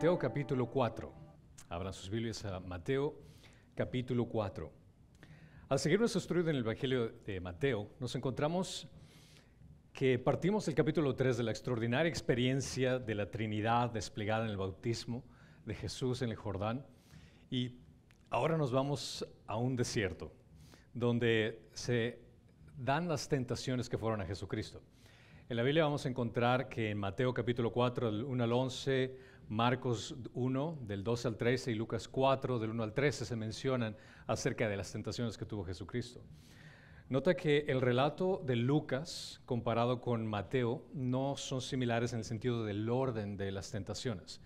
Mateo capítulo 4. Abran sus Biblias a Mateo capítulo 4. Al seguir nuestro estudio en el Evangelio de Mateo, nos encontramos que partimos del capítulo 3 de la extraordinaria experiencia de la Trinidad desplegada en el bautismo de Jesús en el Jordán, y ahora nos vamos a un desierto donde se dan las tentaciones que fueron a Jesucristo. En la Biblia vamos a encontrar que en Mateo capítulo 4, del 1 al 11, Marcos 1, del 12 al 13, y Lucas 4, del 1 al 13, se mencionan acerca de las tentaciones que tuvo Jesucristo. Nota que el relato de Lucas, comparado con Mateo, no son similares en el sentido del orden de las tentaciones.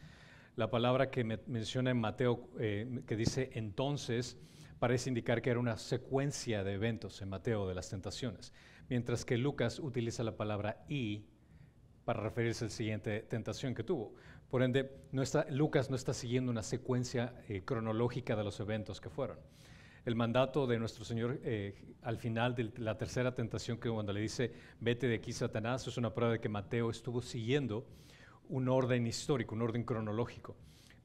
La palabra que menciona en Mateo, que dice entonces, parece indicar que era una secuencia de eventos en Mateo de las tentaciones, mientras que Lucas utiliza la palabra y para referirse a la siguiente tentación que tuvo. Por ende, Lucas no está siguiendo una secuencia cronológica de los eventos que fueron. El mandato de nuestro Señor al final de la tercera tentación, que cuando le dice, vete de aquí, Satanás, es una prueba de que Mateo estuvo siguiendo un orden histórico, un orden cronológico.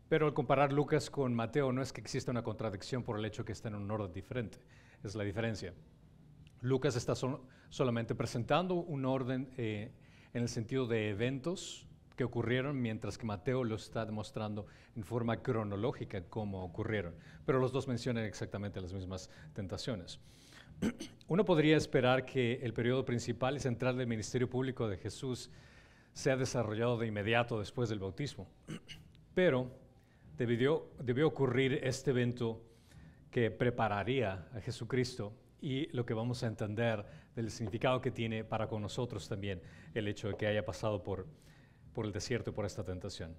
Pero al comparar Lucas con Mateo, no es que exista una contradicción por el hecho que está en un orden diferente, es la diferencia. Lucas está solamente presentando un orden en el sentido de eventos que ocurrieron, mientras que Mateo lo está demostrando en forma cronológica cómo ocurrieron. Pero los dos mencionan exactamente las mismas tentaciones. Uno podría esperar que el periodo principal y central del ministerio público de Jesús sea desarrollado de inmediato después del bautismo. Pero debió ocurrir este evento que prepararía a Jesucristo, y lo que vamos a entender del significado que tiene para con nosotros también el hecho de que haya pasado por el desierto y por esta tentación.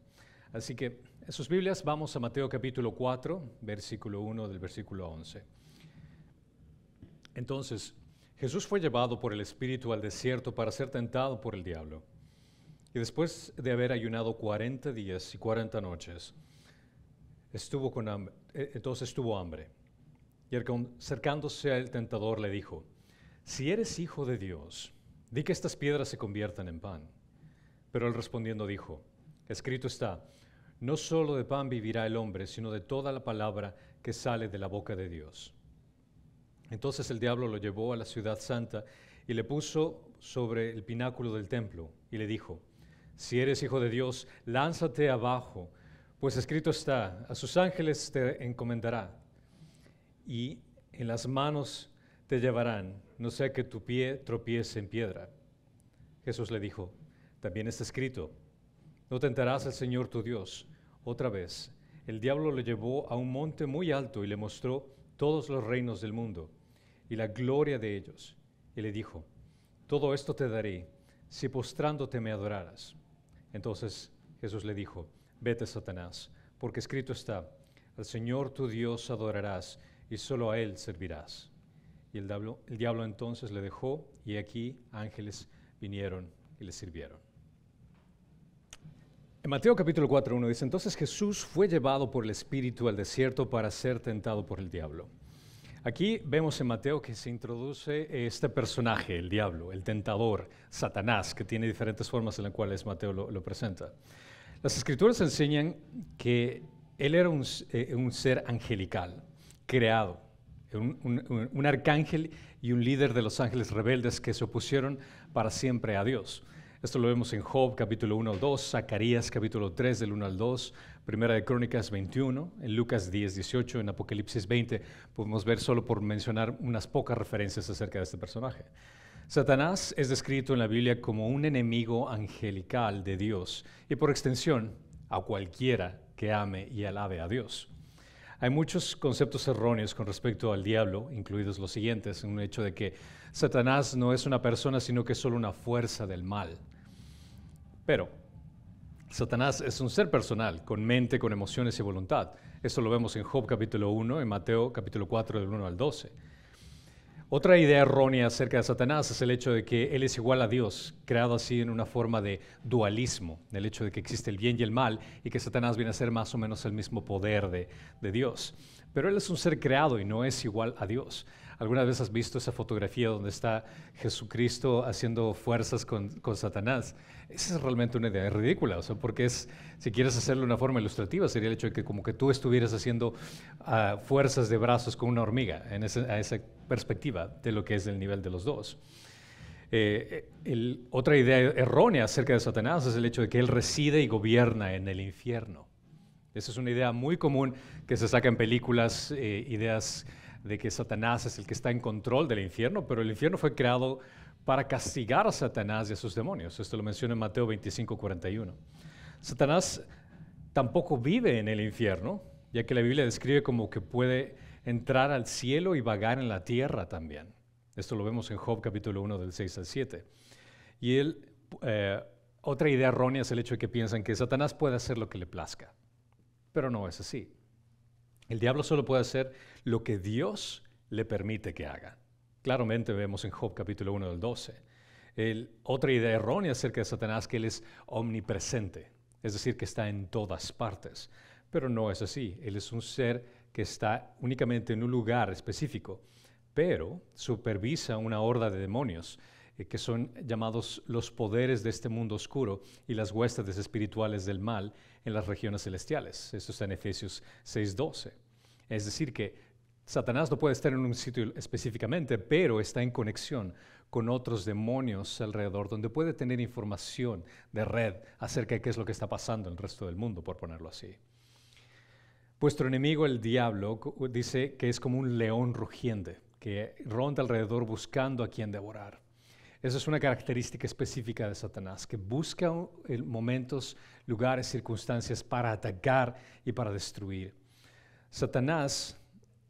Así que en sus Biblias vamos a Mateo capítulo 4, versículo 1 del versículo 11. Entonces, Jesús fue llevado por el Espíritu al desierto para ser tentado por el diablo. Y después de haber ayunado 40 días y 40 noches, entonces tuvo hambre. Y acercándose al tentador le dijo, si eres hijo de Dios, di que estas piedras se conviertan en pan. Pero él respondiendo dijo, escrito está, no solo de pan vivirá el hombre, sino de toda la palabra que sale de la boca de Dios. Entonces el diablo lo llevó a la ciudad santa y le puso sobre el pináculo del templo y le dijo, si eres hijo de Dios, lánzate abajo, pues escrito está, a sus ángeles te encomendará, y en las manos te llevarán, no sea que tu pie tropiece en piedra. Jesús le dijo, también está escrito, no tentarás al Señor tu Dios. Otra vez, el diablo le llevó a un monte muy alto y le mostró todos los reinos del mundo y la gloria de ellos. Y le dijo, todo esto te daré, si postrándote me adoraras. Entonces Jesús le dijo, vete, Satanás, porque escrito está, al Señor tu Dios adorarás y solo a Él servirás. Y el diablo entonces le dejó, y aquí ángeles vinieron y le sirvieron. En Mateo capítulo 4, 1 dice, entonces Jesús fue llevado por el Espíritu al desierto para ser tentado por el diablo. Aquí vemos en Mateo que se introduce este personaje, el diablo, el tentador, Satanás, que tiene diferentes formas en las cuales Mateo lo presenta. Las Escrituras enseñan que él era un ser angelical, creado, un arcángel y un líder de los ángeles rebeldes que se opusieron para siempre a Dios. Esto lo vemos en Job capítulo 1 al 2, Zacarías capítulo 3 del 1 al 2, Primera de Crónicas 21, en Lucas 10, 18, en Apocalipsis 20. Podemos ver solo por mencionar unas pocas referencias acerca de este personaje. Satanás es descrito en la Biblia como un enemigo angelical de Dios y por extensión a cualquiera que ame y alabe a Dios. Hay muchos conceptos erróneos con respecto al diablo, incluidos los siguientes, en un hecho de que Satanás no es una persona, sino que es solo una fuerza del mal. Pero Satanás es un ser personal, con mente, con emociones y voluntad. Esto lo vemos en Job capítulo 1, en Mateo capítulo 4, del 1 al 12. Otra idea errónea acerca de Satanás es el hecho de que él es igual a Dios, creado así en una forma de dualismo, el hecho de que existe el bien y el mal, y que Satanás viene a ser más o menos el mismo poder de Dios. Pero él es un ser creado y no es igual a Dios. ¿Alguna vez has visto esa fotografía donde está Jesucristo haciendo fuerzas con Satanás? Esa es realmente una idea ridícula, o sea, porque si quieres hacerlo de una forma ilustrativa, sería el hecho de que como que tú estuvieras haciendo fuerzas de brazos con una hormiga, a esa perspectiva de lo que es el nivel de los dos. Otra idea errónea acerca de Satanás es el hecho de que él reside y gobierna en el infierno. Esa es una idea muy común que se saca en películas, ideas de que Satanás es el que está en control del infierno, pero el infierno fue creado para castigar a Satanás y a sus demonios. Esto lo menciona en Mateo 25:41. Satanás tampoco vive en el infierno, ya que la Biblia describe como que puede entrar al cielo y vagar en la tierra también. Esto lo vemos en Job capítulo 1 del 6 al 7. Y otra idea errónea es el hecho de que piensan que Satanás puede hacer lo que le plazca, pero no es así. El diablo solo puede hacer lo que Dios le permite que haga. Claramente vemos en Job capítulo 1 del 12. Otra idea errónea acerca de Satanás que él es omnipresente, es decir, que está en todas partes, pero no es así. Él es un ser que está únicamente en un lugar específico, pero supervisa una horda de demonios que son llamados los poderes de este mundo oscuro y las huestes espirituales del mal en las regiones celestiales. Esto está en Efesios 6:12. Es decir, que Satanás no puede estar en un sitio específicamente, pero está en conexión con otros demonios alrededor, donde puede tener información de red acerca de qué es lo que está pasando en el resto del mundo, por ponerlo así. Vuestro enemigo, el diablo, dice que es como un león rugiente, que ronda alrededor buscando a quien devorar. Esa es una característica específica de Satanás, que busca momentos, lugares, circunstancias para atacar y para destruir. Satanás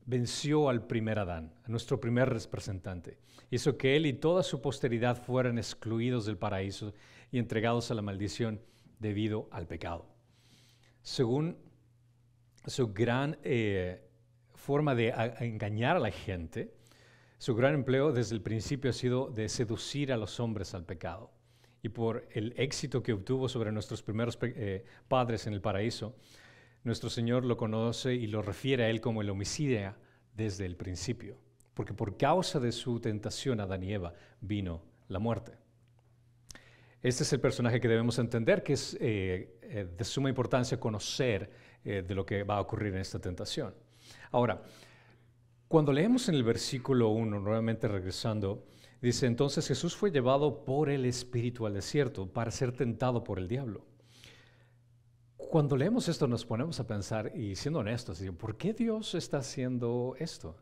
venció al primer Adán, a nuestro primer representante. Hizo que él y toda su posteridad fueran excluidos del paraíso y entregados a la maldición debido al pecado. Según su gran forma de engañar a la gente, su gran empleo desde el principio ha sido de seducir a los hombres al pecado. Y por el éxito que obtuvo sobre nuestros primeros padres en el paraíso, nuestro Señor lo conoce y lo refiere a él como el homicida desde el principio. Porque por causa de su tentación a Adán y Eva vino la muerte. Este es el personaje que debemos entender, que es de suma importancia conocer de lo que va a ocurrir en esta tentación. Ahora, cuando leemos en el versículo 1, nuevamente regresando, dice, entonces Jesús fue llevado por el Espíritu al desierto para ser tentado por el diablo. Cuando leemos esto nos ponemos a pensar, y siendo honestos, ¿por qué Dios está haciendo esto?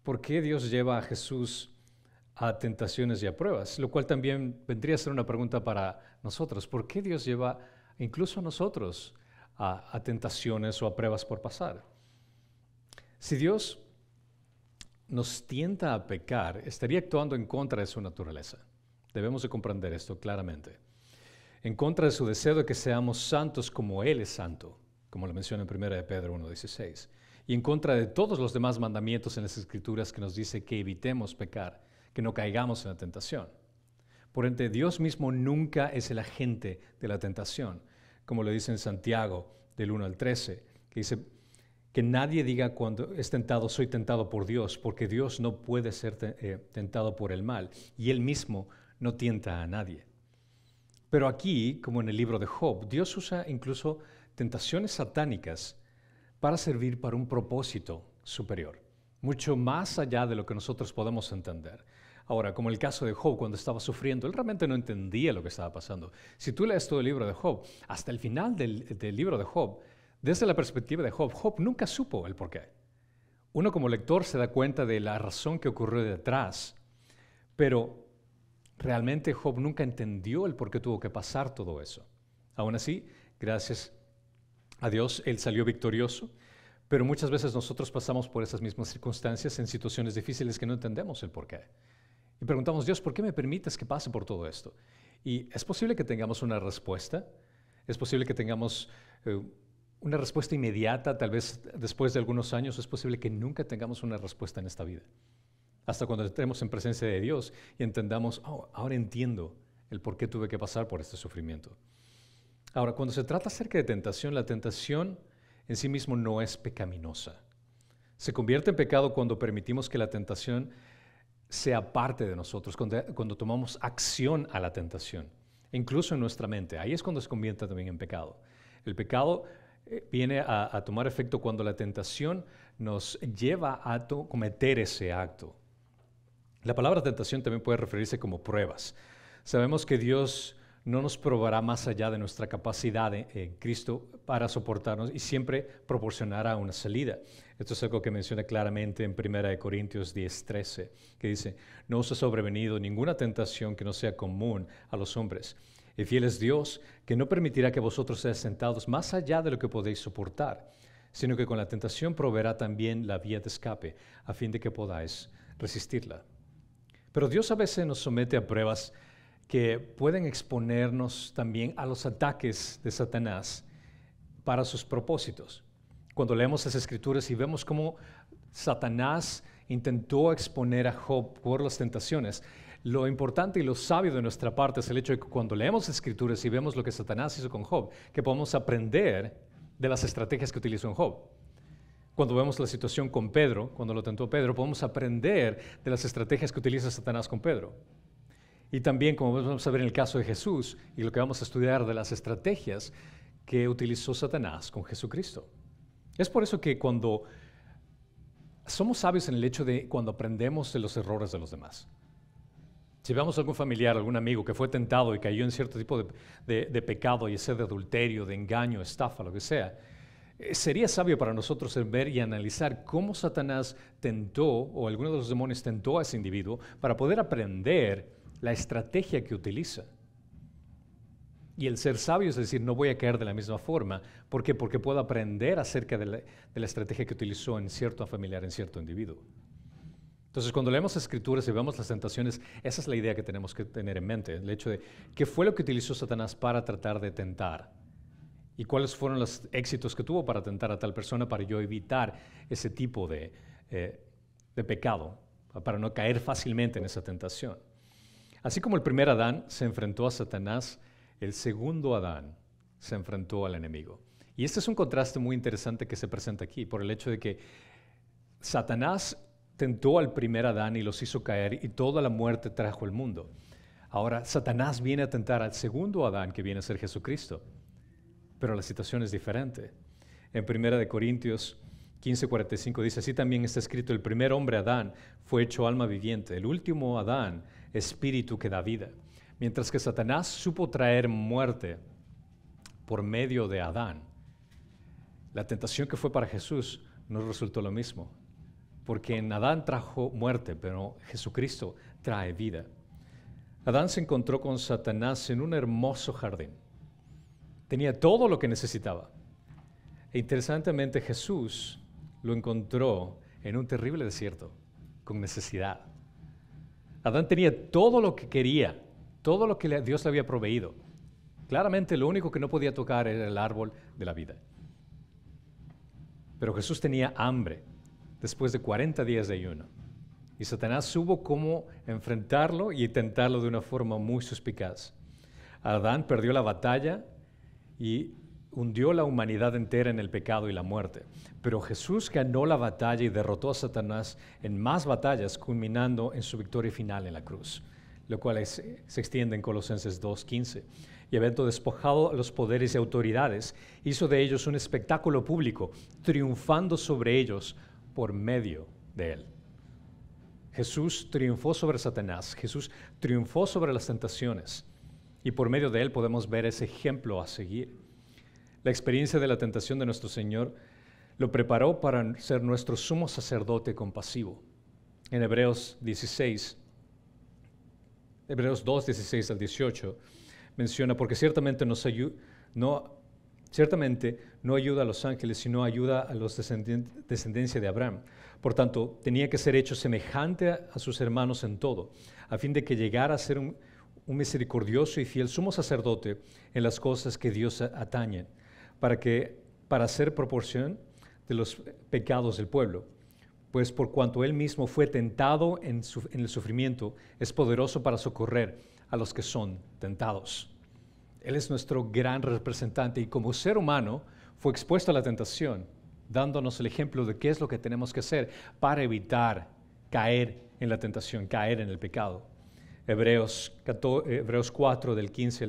¿Por qué Dios lleva a Jesús a tentaciones y a pruebas? Lo cual también vendría a ser una pregunta para nosotros. ¿Por qué Dios lleva incluso a nosotros a tentaciones o a pruebas por pasar? Si Dios nos tienta a pecar, estaría actuando en contra de su naturaleza. Debemos de comprender esto claramente. En contra de su deseo de que seamos santos como Él es santo, como lo menciona en 1 de Pedro 1:16, y en contra de todos los demás mandamientos en las Escrituras que nos dice que evitemos pecar, que no caigamos en la tentación. Por ende, Dios mismo nunca es el agente de la tentación, como lo dice en Santiago del 1 al 13, que dice que nadie diga cuando es tentado, soy tentado por Dios, porque Dios no puede ser tentado por el mal, y Él mismo no tienta a nadie. Pero aquí, como en el libro de Job, Dios usa incluso tentaciones satánicas para servir para un propósito superior, mucho más allá de lo que nosotros podemos entender. Ahora, como el caso de Job, cuando estaba sufriendo, él realmente no entendía lo que estaba pasando. Si tú lees todo el libro de Job, hasta el final del libro de Job, desde la perspectiva de Job, Job nunca supo el porqué. Uno como lector se da cuenta de la razón que ocurrió detrás, pero realmente Job nunca entendió el por qué tuvo que pasar todo eso. Aún así, gracias a Dios, él salió victorioso, pero muchas veces nosotros pasamos por esas mismas circunstancias en situaciones difíciles que no entendemos el porqué. Y preguntamos, Dios, ¿por qué me permites que pase por todo esto? Y es posible que tengamos una respuesta, es posible que tengamos una respuesta inmediata, tal vez después de algunos años, es posible que nunca tengamos una respuesta en esta vida. Hasta cuando estemos en presencia de Dios y entendamos, ahora entiendo el por qué tuve que pasar por este sufrimiento. Ahora, cuando se trata acerca de tentación, la tentación en sí mismo no es pecaminosa. Se convierte en pecado cuando permitimos que la tentación sea parte de nosotros, cuando tomamos acción a la tentación, incluso en nuestra mente. Ahí es cuando se convierte también en pecado. El pecado viene a tomar efecto cuando la tentación nos lleva a cometer ese acto. La palabra tentación también puede referirse como pruebas. Sabemos que Dios no nos probará más allá de nuestra capacidad en Cristo para soportarnos y siempre proporcionará una salida. Esto es algo que menciona claramente en 1 Corintios 10:13, que dice: no os ha sobrevenido ninguna tentación que no sea común a los hombres. Y fiel es Dios, que no permitirá que vosotros seáis tentados más allá de lo que podéis soportar, sino que con la tentación proveerá también la vía de escape, a fin de que podáis resistirla. Pero Dios a veces nos somete a pruebas que pueden exponernos también a los ataques de Satanás para sus propósitos. Cuando leemos las Escrituras y vemos cómo Satanás intentó exponer a Job por las tentaciones, lo importante y lo sabio de nuestra parte es el hecho de que cuando leemos las Escrituras y vemos lo que Satanás hizo con Job, que podemos aprender de las estrategias que utilizó en Job. Cuando vemos la situación con Pedro, cuando lo tentó Pedro, podemos aprender de las estrategias que utiliza Satanás con Pedro. Y también, como vamos a ver en el caso de Jesús, y lo que vamos a estudiar de las estrategias que utilizó Satanás con Jesucristo. Es por eso que cuando somos sabios en el hecho de cuando aprendemos de los errores de los demás. Si vemos a algún familiar, algún amigo que fue tentado y cayó en cierto tipo de pecado, ya sea de adulterio, de engaño, estafa, lo que sea, sería sabio para nosotros ver y analizar cómo Satanás tentó, o alguno de los demonios tentó a ese individuo, para poder aprender la estrategia que utiliza. Y el ser sabio es decir, no voy a caer de la misma forma. ¿Por qué? Porque puedo aprender acerca de la estrategia que utilizó en cierto familiar, en cierto individuo. Entonces, cuando leemos las Escrituras y vemos las tentaciones, esa es la idea que tenemos que tener en mente, el hecho de qué fue lo que utilizó Satanás para tratar de tentar y cuáles fueron los éxitos que tuvo para tentar a tal persona para yo evitar ese tipo de pecado, para no caer fácilmente en esa tentación. Así como el primer Adán se enfrentó a Satanás, el segundo Adán se enfrentó al enemigo. Y este es un contraste muy interesante que se presenta aquí, por el hecho de que Satanás tentó al primer Adán y los hizo caer, y toda la muerte trajo al mundo. Ahora, Satanás viene a tentar al segundo Adán, que viene a ser Jesucristo. Pero la situación es diferente. En 1 Corintios 15:45 dice: así también está escrito, el primer hombre Adán fue hecho alma viviente, el último Adán, espíritu que da vida. Mientras que Satanás supo traer muerte por medio de Adán, la tentación que fue para Jesús no resultó lo mismo, porque en Adán trajo muerte, pero Jesucristo trae vida. Adán se encontró con Satanás en un hermoso jardín. Tenía todo lo que necesitaba. E interesantemente, Jesús lo encontró en un terrible desierto, con necesidad. Adán tenía todo lo que quería, todo lo que Dios le había proveído. Claramente lo único que no podía tocar era el árbol de la vida. Pero Jesús tenía hambre después de 40 días de ayuno. Y Satanás supo cómo enfrentarlo y tentarlo de una forma muy suspicaz. Adán perdió la batalla y hundió la humanidad entera en el pecado y la muerte. Pero Jesús ganó la batalla y derrotó a Satanás en más batallas, culminando en su victoria final en la cruz, lo cual se extiende en Colosenses 2:15. Y habiendo despojado a los poderes y autoridades, hizo de ellos un espectáculo público, triunfando sobre ellos por medio de él. Jesús triunfó sobre Satanás, Jesús triunfó sobre las tentaciones, y por medio de él podemos ver ese ejemplo a seguir. La experiencia de la tentación de nuestro Señor lo preparó para ser nuestro sumo sacerdote compasivo. En Hebreos 2:16 al 18, menciona: porque ciertamente no ayuda a los ángeles, sino ayuda a los descendencia de Abraham. Por tanto, tenía que ser hecho semejante a sus hermanos en todo, a fin de que llegara a ser un misericordioso y fiel sumo sacerdote en las cosas que Dios atañen, para hacer proporción de los pecados del pueblo. Pues por cuanto él mismo fue tentado en el sufrimiento, es poderoso para socorrer a los que son tentados. Él es nuestro gran representante y como ser humano fue expuesto a la tentación dándonos el ejemplo de qué es lo que tenemos que hacer para evitar caer en la tentación, caer en el pecado. Hebreos 4, del 15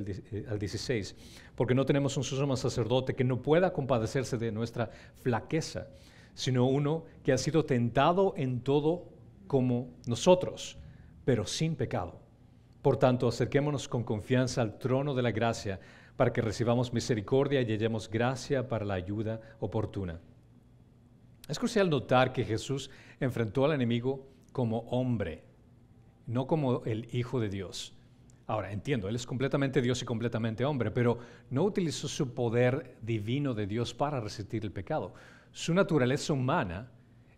al 16, porque no tenemos un sumo sacerdote que no pueda compadecerse de nuestra flaqueza, sino uno que ha sido tentado en todo como nosotros, pero sin pecado. Por tanto, acerquémonos con confianza al trono de la gracia para que recibamos misericordia y hallemos gracia para la ayuda oportuna. Es crucial notar que Jesús enfrentó al enemigo como hombre, no como el Hijo de Dios. Ahora, entiendo, Él es completamente Dios y completamente hombre, pero no utilizó su poder divino de Dios para resistir el pecado. Su naturaleza humana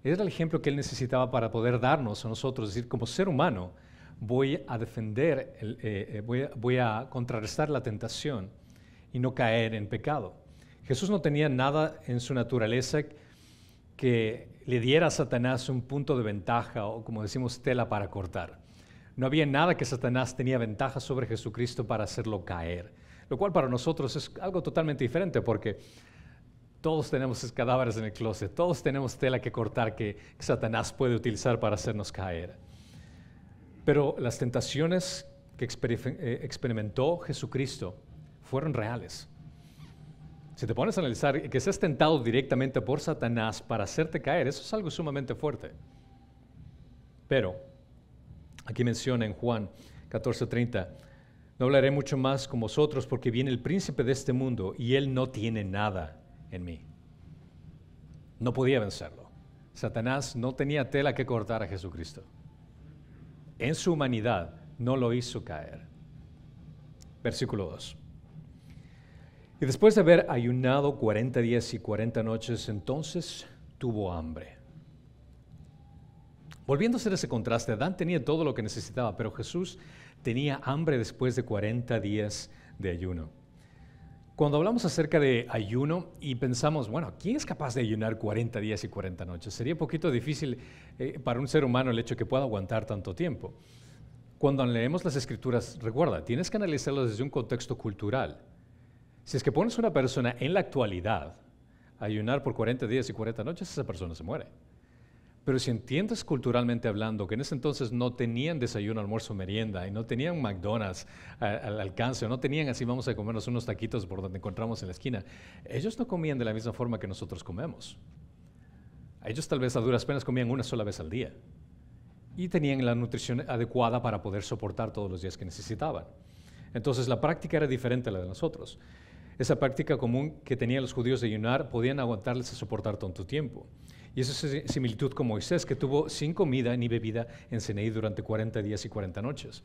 era el ejemplo que Él necesitaba para poder darnos a nosotros, es decir, como ser humano, voy a defender, voy a contrarrestar la tentación y no caer en pecado. Jesús no tenía nada en su naturaleza que le diera a Satanás un punto de ventaja o, como decimos, tela para cortar. No había nada que Satanás tenía ventaja sobre Jesucristo para hacerlo caer, lo cual para nosotros es algo totalmente diferente porque todos tenemos cadáveres en el closet, todos tenemos tela que cortar que Satanás puede utilizar para hacernos caer. Pero las tentaciones que experimentó Jesucristo fueron reales. Si te pones a analizar que seas tentado directamente por Satanás para hacerte caer, eso es algo sumamente fuerte. Pero aquí menciona en Juan 14:30, no hablaré mucho más con vosotros porque viene el príncipe de este mundo y él no tiene nada en mí. No podía vencerlo. Satanás no tenía tela que cortar a Jesucristo. En su humanidad no lo hizo caer. Versículo 2. Y después de haber ayunado 40 días y 40 noches, entonces tuvo hambre. Volviendo a hacer ese contraste, Adán tenía todo lo que necesitaba, pero Jesús tenía hambre después de 40 días de ayuno. Cuando hablamos acerca de ayuno y pensamos, bueno, ¿quién es capaz de ayunar 40 días y 40 noches? Sería un poquito difícil para un ser humano el hecho de que pueda aguantar tanto tiempo. Cuando leemos las Escrituras, recuerda, tienes que analizarlo desde un contexto cultural. Si es que pones a una persona en la actualidad a ayunar por 40 días y 40 noches, esa persona se muere. Pero si entiendes culturalmente hablando que en ese entonces no tenían desayuno, almuerzo, merienda y no tenían McDonald's al alcance, o no tenían así vamos a comernos unos taquitos por donde encontramos en la esquina, ellos no comían de la misma forma que nosotros comemos. Ellos tal vez a duras penas comían una sola vez al día y tenían la nutrición adecuada para poder soportar todos los días que necesitaban. Entonces la práctica era diferente a la de nosotros. Esa práctica común que tenían los judíos de ayunar podían aguantarles a soportar tanto tiempo. Y eso es similitud con Moisés, que tuvo sin comida ni bebida en Sinaí durante 40 días y 40 noches.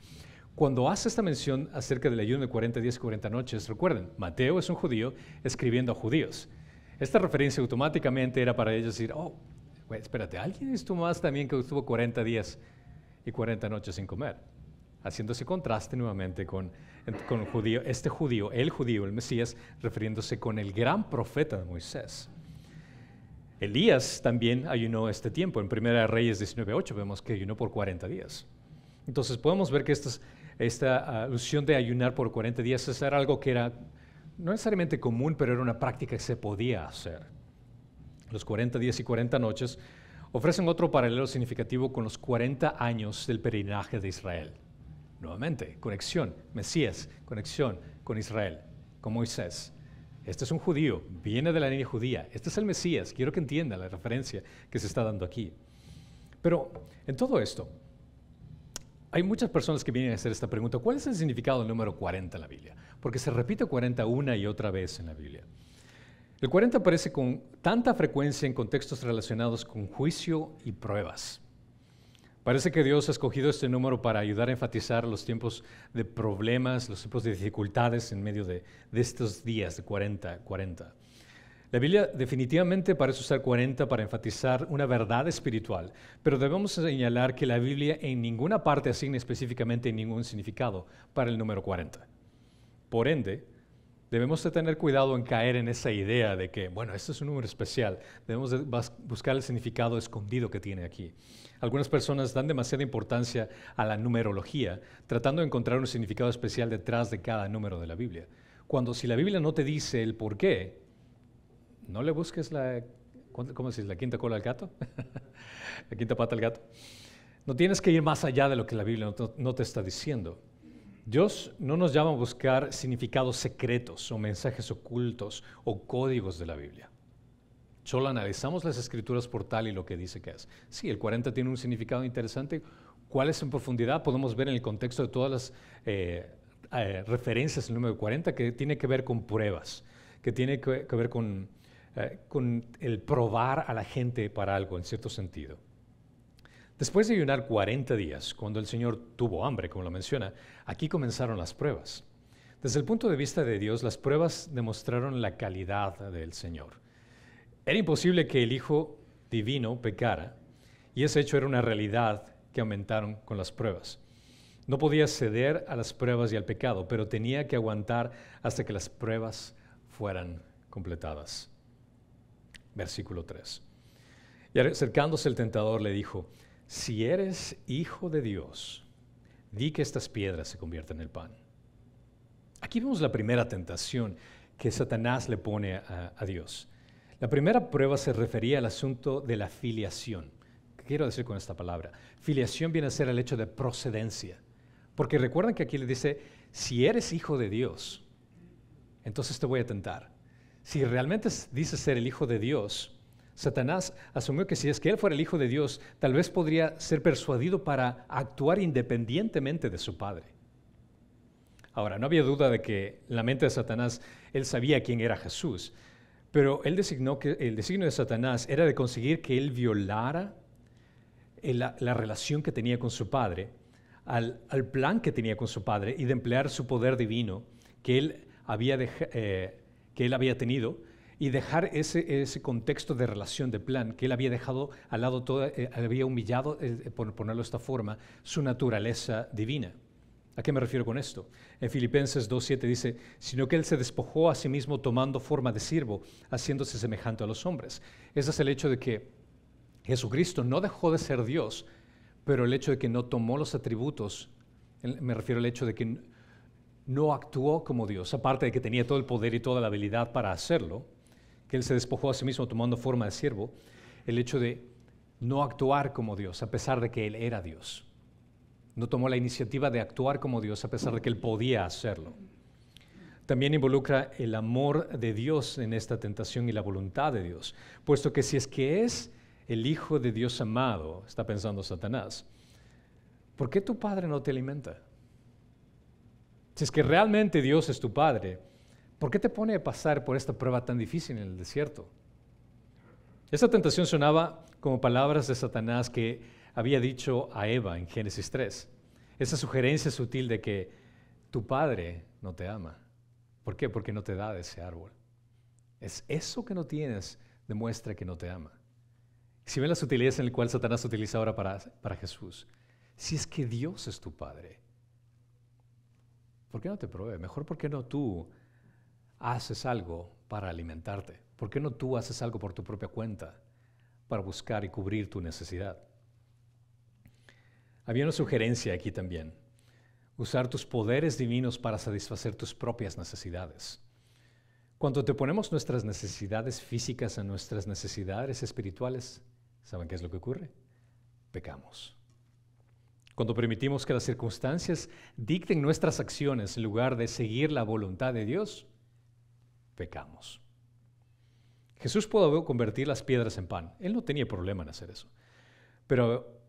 Cuando hace esta mención acerca del ayuno de 40 días y 40 noches, recuerden, Mateo es un judío escribiendo a judíos. Esta referencia automáticamente era para ellos decir, oh, espérate, ¿alguien estuvo más también que estuvo 40 días y 40 noches sin comer? Haciendo ese contraste nuevamente con el judío, el Mesías, refiriéndose con el gran profeta de Moisés. Elías también ayunó este tiempo. En 1 Reyes 19:8 vemos que ayunó por 40 días. Entonces podemos ver que esta alusión de ayunar por 40 días era algo que era no necesariamente común, pero era una práctica que se podía hacer. Los 40 días y 40 noches ofrecen otro paralelo significativo con los 40 años del peregrinaje de Israel. Nuevamente, conexión, Mesías, conexión con Israel, con Moisés. Este es un judío, viene de la línea judía. Este es el Mesías. Quiero que entienda la referencia que se está dando aquí. Pero en todo esto, hay muchas personas que vienen a hacer esta pregunta. ¿Cuál es el significado del número 40 en la Biblia? Porque se repite 40 una y otra vez en la Biblia. El 40 aparece con tanta frecuencia en contextos relacionados con juicio y pruebas. Parece que Dios ha escogido este número para ayudar a enfatizar los tiempos de problemas, los tiempos de dificultades en medio de estos días de 40. La Biblia definitivamente parece usar 40 para enfatizar una verdad espiritual, pero debemos señalar que la Biblia en ninguna parte asigna específicamente ningún significado para el número 40. Por ende, debemos de tener cuidado en caer en esa idea de que, bueno, este es un número especial, debemos de buscar el significado escondido que tiene aquí. Algunas personas dan demasiada importancia a la numerología, tratando de encontrar un significado especial detrás de cada número de la Biblia. Cuando si la Biblia no te dice el por qué, no le busques ¿cómo se dice? ¿La quinta cola al gato? ¿La quinta pata al gato? No tienes que ir más allá de lo que la Biblia no te está diciendo. Dios no nos llama a buscar significados secretos o mensajes ocultos o códigos de la Biblia. Solo analizamos las escrituras por tal y lo que dice que es. Sí, el 40 tiene un significado interesante. ¿Cuál es en profundidad? Podemos ver en el contexto de todas las referencias al número 40 que tiene que ver con pruebas, que tiene que ver con el probar a la gente para algo, en cierto sentido. Después de ayunar 40 días, cuando el Señor tuvo hambre, como lo menciona, aquí comenzaron las pruebas. Desde el punto de vista de Dios, las pruebas demostraron la calidad del Señor. Era imposible que el Hijo Divino pecara, y ese hecho era una realidad que aumentaron con las pruebas. No podía ceder a las pruebas y al pecado, pero tenía que aguantar hasta que las pruebas fueran completadas. Versículo 3. Y acercándose el tentador le dijo: si eres hijo de Dios, di que estas piedras se conviertan en pan. Aquí vemos la primera tentación que Satanás le pone a Dios. La primera prueba se refería al asunto de la filiación. ¿Qué quiero decir con esta palabra? Filiación viene a ser el hecho de procedencia. Porque recuerden que aquí le dice: si eres hijo de Dios, entonces te voy a tentar. Si realmente dices ser el hijo de Dios, Satanás asumió que si es que él fuera el Hijo de Dios, tal vez podría ser persuadido para actuar independientemente de su Padre. Ahora, no había duda de que en la mente de Satanás, él sabía quién era Jesús, pero él designó que el designio de Satanás era de conseguir que él violara la relación que tenía con su Padre, al plan que tenía con su Padre, y de emplear su poder divino que él había tenido, y dejar ese contexto de relación, de plan, que él había dejado al lado, había humillado, por ponerlo de esta forma, su naturaleza divina. ¿A qué me refiero con esto? En Filipenses 2:7 dice: sino que él se despojó a sí mismo tomando forma de siervo, haciéndose semejante a los hombres. Ese es el hecho de que Jesucristo no dejó de ser Dios, pero el hecho de que no tomó los atributos, me refiero al hecho de que no actuó como Dios, aparte de que tenía todo el poder y toda la habilidad para hacerlo, que él se despojó a sí mismo tomando forma de siervo, el hecho de no actuar como Dios, a pesar de que él era Dios. No tomó la iniciativa de actuar como Dios, a pesar de que él podía hacerlo. También involucra el amor de Dios en esta tentación y la voluntad de Dios, puesto que si es que es el Hijo de Dios amado, está pensando Satanás, ¿por qué tu Padre no te alimenta? Si es que realmente Dios es tu Padre, ¿por qué te pone a pasar por esta prueba tan difícil en el desierto? Esta tentación sonaba como palabras de Satanás que había dicho a Eva en Génesis 3. Esa sugerencia sutil de que tu Padre no te ama. ¿Por qué? Porque no te da de ese árbol. Es eso que no tienes demuestra que no te ama. Si ven la sutileza en la cual Satanás utiliza ahora para Jesús, si es que Dios es tu Padre, ¿por qué no te provee? Mejor, ¿por qué no tú haces algo para alimentarte? ¿Por qué no tú haces algo por tu propia cuenta para buscar y cubrir tu necesidad? Había una sugerencia aquí también: usar tus poderes divinos para satisfacer tus propias necesidades. Cuando te ponemos nuestras necesidades físicas a nuestras necesidades espirituales, ¿saben qué es lo que ocurre? Pecamos. Cuando permitimos que las circunstancias dicten nuestras acciones en lugar de seguir la voluntad de Dios, pecamos. Jesús pudo convertir las piedras en pan. Él no tenía problema en hacer eso. Pero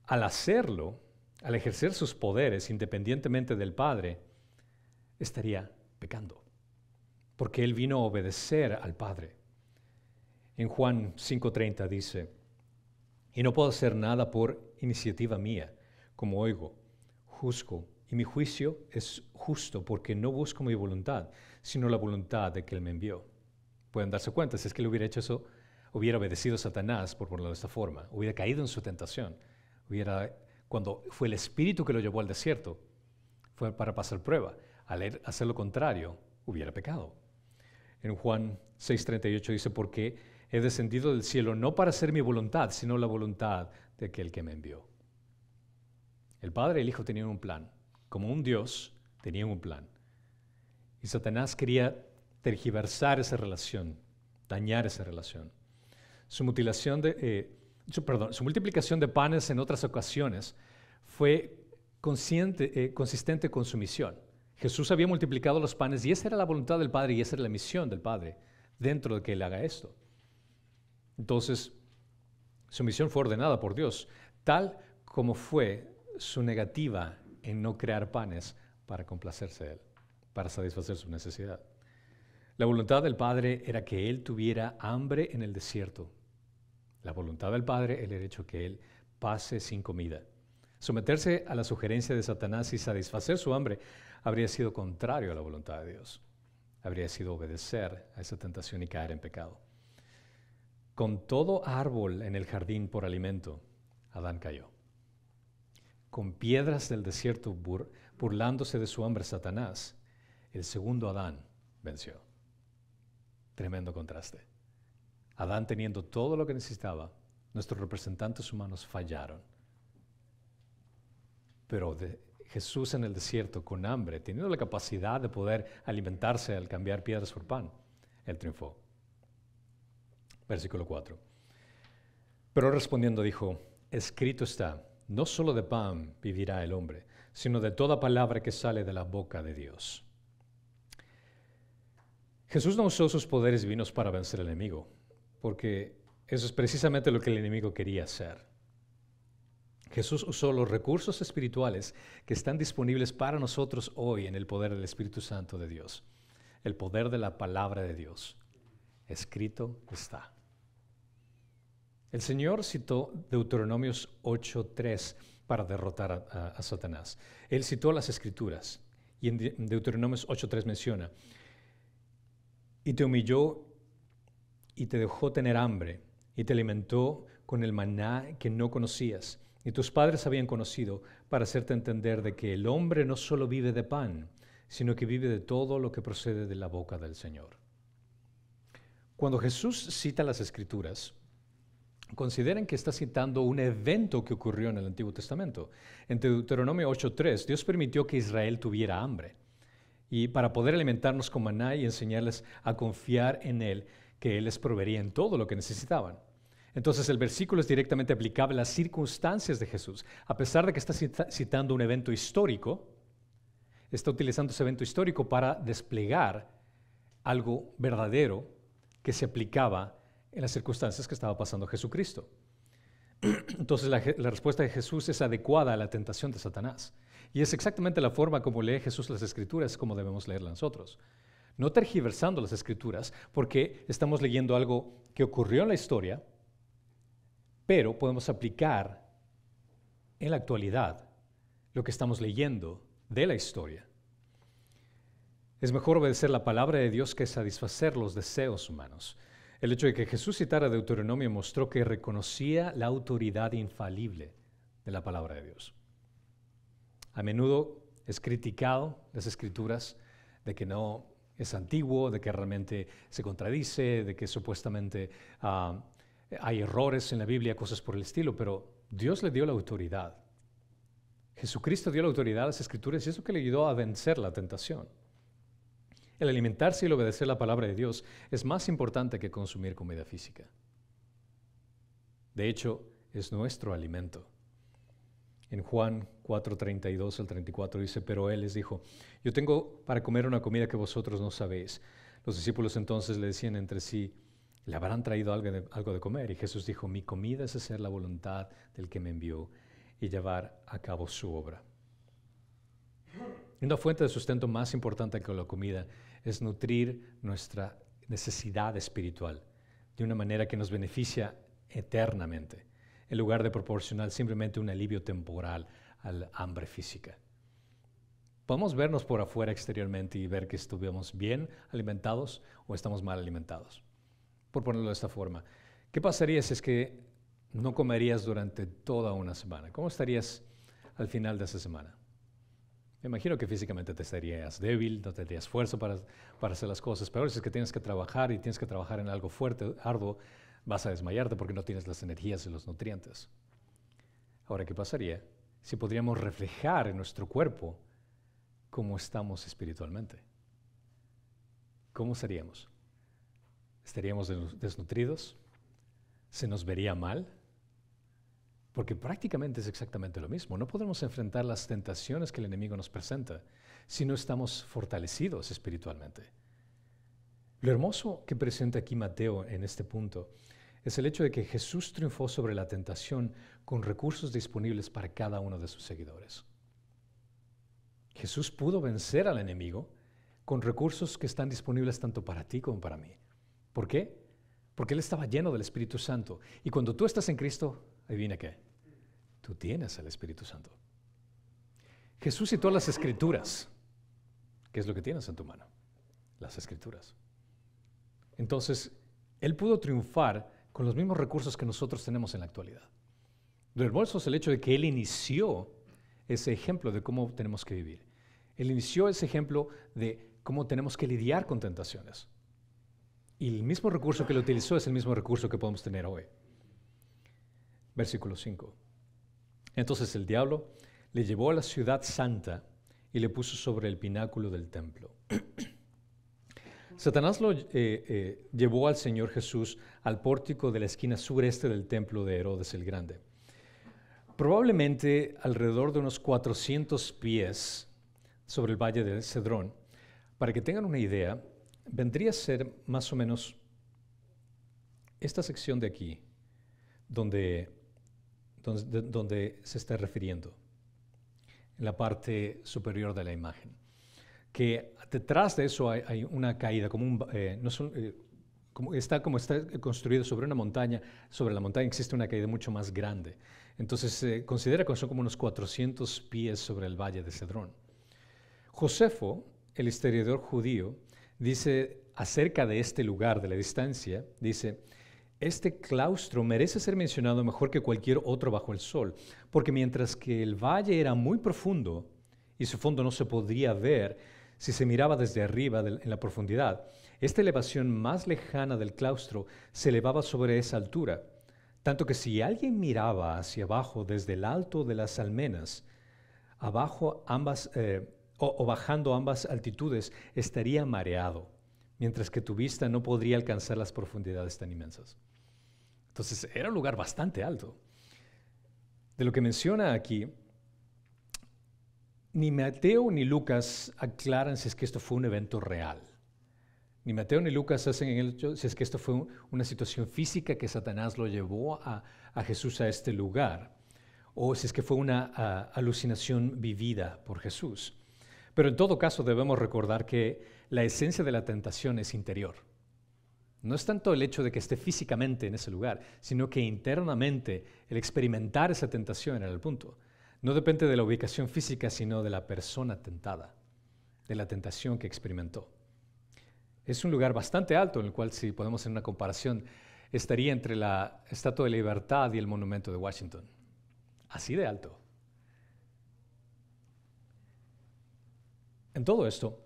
al hacerlo, al ejercer sus poderes independientemente del Padre, estaría pecando, porque Él vino a obedecer al Padre. En Juan 5:30 dice: y no puedo hacer nada por iniciativa mía, como oigo, juzgo, y mi juicio es justo, porque no busco mi voluntad, sino la voluntad de que Él me envió. Pueden darse cuenta, si es que Él hubiera hecho eso, hubiera obedecido a Satanás, por ponerlo de esta forma, hubiera caído en su tentación, cuando fue el Espíritu que lo llevó al desierto, fue para pasar prueba. Al hacer lo contrario, hubiera pecado. En Juan 6:38 dice: porque he descendido del cielo no para hacer mi voluntad, sino la voluntad de aquel que me envió. El Padre y el Hijo tenían un plan. Como un Dios, tenían un plan. Y Satanás quería tergiversar esa relación, dañar esa relación. su multiplicación de panes en otras ocasiones fue consistente con su misión. Jesús había multiplicado los panes y esa era la voluntad del Padre y esa era la misión del Padre dentro de que Él haga esto. Entonces, su misión fue ordenada por Dios, tal como fue su negativa en no crear panes para complacerse de Él, para satisfacer su necesidad. La voluntad del Padre era que Él tuviera hambre en el desierto. La voluntad del Padre era el hecho que Él pase sin comida. Someterse a la sugerencia de Satanás y satisfacer su hambre habría sido contrario a la voluntad de Dios. Habría sido obedecer a esa tentación y caer en pecado. Con todo árbol en el jardín por alimento, Adán cayó. Con piedras del desierto burlándose de su hambre Satanás, el segundo Adán venció. Tremendo contraste. Adán teniendo todo lo que necesitaba, nuestros representantes humanos fallaron. Pero Jesús en el desierto con hambre, teniendo la capacidad de poder alimentarse al cambiar piedras por pan, Él triunfó. Versículo 4. Pero respondiendo dijo, escrito está, no solo de pan vivirá el hombre, sino de toda palabra que sale de la boca de Dios. Jesús no usó sus poderes divinos para vencer al enemigo, porque eso es precisamente lo que el enemigo quería hacer. Jesús usó los recursos espirituales que están disponibles para nosotros hoy en el poder del Espíritu Santo de Dios, el poder de la palabra de Dios. Escrito está. El Señor citó Deuteronomios 8:3 para derrotar a Satanás. Él citó las Escrituras y en Deuteronomios 8:3 menciona, y te humilló y te dejó tener hambre y te alimentó con el maná que no conocías y tus padres habían conocido para hacerte entender de que el hombre no solo vive de pan, sino que vive de todo lo que procede de la boca del Señor. Cuando Jesús cita las Escrituras, consideren que está citando un evento que ocurrió en el Antiguo Testamento. En Deuteronomio 8:3, Dios permitió que Israel tuviera hambre y para poder alimentarnos con maná y enseñarles a confiar en Él, que Él les proveería en todo lo que necesitaban. Entonces el versículo es directamente aplicable a las circunstancias de Jesús. A pesar de que está citando un evento histórico, está utilizando ese evento histórico para desplegar algo verdadero que se aplicaba en las circunstancias que estaba pasando Jesucristo. Entonces la respuesta de Jesús es adecuada a la tentación de Satanás. Y es exactamente la forma como lee Jesús las Escrituras como debemos leerlas nosotros. No tergiversando las Escrituras, porque estamos leyendo algo que ocurrió en la historia, pero podemos aplicar en la actualidad lo que estamos leyendo de la historia. Es mejor obedecer la palabra de Dios que satisfacer los deseos humanos. El hecho de que Jesús citara Deuteronomio mostró que reconocía la autoridad infalible de la palabra de Dios. A menudo es criticado las Escrituras de que no es antiguo, de que realmente se contradice, de que supuestamente hay errores en la Biblia, cosas por el estilo, pero Dios le dio la autoridad. Jesucristo dio la autoridad a las Escrituras y eso que le ayudó a vencer la tentación. El alimentarse y el obedecer la palabra de Dios es más importante que consumir comida física. De hecho, es nuestro alimento. En Juan 4:32 al 34 dice, pero Él les dijo, yo tengo para comer una comida que vosotros no sabéis. Los discípulos entonces le decían entre sí, ¿le habrán traído algo de comer? Y Jesús dijo, mi comida es hacer la voluntad del que me envió y llevar a cabo su obra. Una fuente de sustento más importante que la comida es nutrir nuestra necesidad espiritual de una manera que nos beneficia eternamente, en lugar de proporcionar simplemente un alivio temporal al hambre física. Podemos vernos por afuera exteriormente y ver que estuvimos bien alimentados o estamos mal alimentados. Por ponerlo de esta forma, ¿qué pasaría si es que no comerías durante toda una semana? ¿Cómo estarías al final de esa semana? Me imagino que físicamente te estarías débil, no tendrías esfuerzo para hacer las cosas. Pero si es que tienes que trabajar y tienes que trabajar en algo fuerte, arduo, vas a desmayarte porque no tienes las energías y los nutrientes. Ahora, ¿qué pasaría si podríamos reflejar en nuestro cuerpo cómo estamos espiritualmente? ¿Cómo seríamos? ¿Estaríamos desnutridos? ¿se nos vería mal? Porque prácticamente es exactamente lo mismo. No podemos enfrentar las tentaciones que el enemigo nos presenta si no estamos fortalecidos espiritualmente. Lo hermoso que presenta aquí Mateo en este punto es el hecho de que Jesús triunfó sobre la tentación con recursos disponibles para cada uno de sus seguidores. Jesús pudo vencer al enemigo con recursos que están disponibles tanto para ti como para mí. ¿Por qué? Porque Él estaba lleno del Espíritu Santo. Y cuando tú estás en Cristo, adivina qué, tú tienes el Espíritu Santo. Jesús citó las Escrituras. ¿Qué es lo que tienes en tu mano? Las Escrituras. Entonces, Él pudo triunfar con los mismos recursos que nosotros tenemos en la actualidad. Lo hermoso es el hecho de que Él inició ese ejemplo de cómo tenemos que vivir. Él inició ese ejemplo de cómo tenemos que lidiar con tentaciones. Y el mismo recurso que Él utilizó es el mismo recurso que podemos tener hoy. Versículo 5. Entonces el diablo le llevó a la ciudad santa y le puso sobre el pináculo del templo. Satanás lo llevó al Señor Jesús al pórtico de la esquina sureste del templo de Herodes el Grande. Probablemente alrededor de unos 400 pies sobre el valle de Cedrón. Para que tengan una idea, vendría a ser más o menos esta sección de aquí, donde se está refiriendo, en la parte superior de la imagen. Que detrás de eso hay una caída, está construido sobre una montaña. Sobre la montaña existe una caída mucho más grande. Entonces se considera que son como unos 400 pies sobre el valle de Cedrón. Josefo, el historiador judío, dice acerca de este lugar, de la distancia, dice: este claustro merece ser mencionado mejor que cualquier otro bajo el sol, porque mientras que el valle era muy profundo y su fondo no se podría ver si se miraba desde arriba en la profundidad, esta elevación más lejana del claustro se elevaba sobre esa altura, tanto que si alguien miraba hacia abajo desde el alto de las almenas, abajo o bajando ambas altitudes, estaría mareado, mientras que tu vista no podría alcanzar las profundidades tan inmensas. Entonces era un lugar bastante alto. De lo que menciona aquí, ni Mateo ni Lucas aclaran si es que esto fue un evento real. Ni Mateo ni Lucas hacen el hecho si es que esto fue una situación física que Satanás lo llevó a Jesús a este lugar, o si es que fue una alucinación vivida por Jesús. Pero en todo caso debemos recordar que la esencia de la tentación es interior. No es tanto el hecho de que esté físicamente en ese lugar, sino que internamente el experimentar esa tentación era el punto. No depende de la ubicación física, sino de la persona tentada, de la tentación que experimentó. Es un lugar bastante alto en el cual, si podemos hacer una comparación, estaría entre la Estatua de la Libertad y el Monumento de Washington. Así de alto. En todo esto,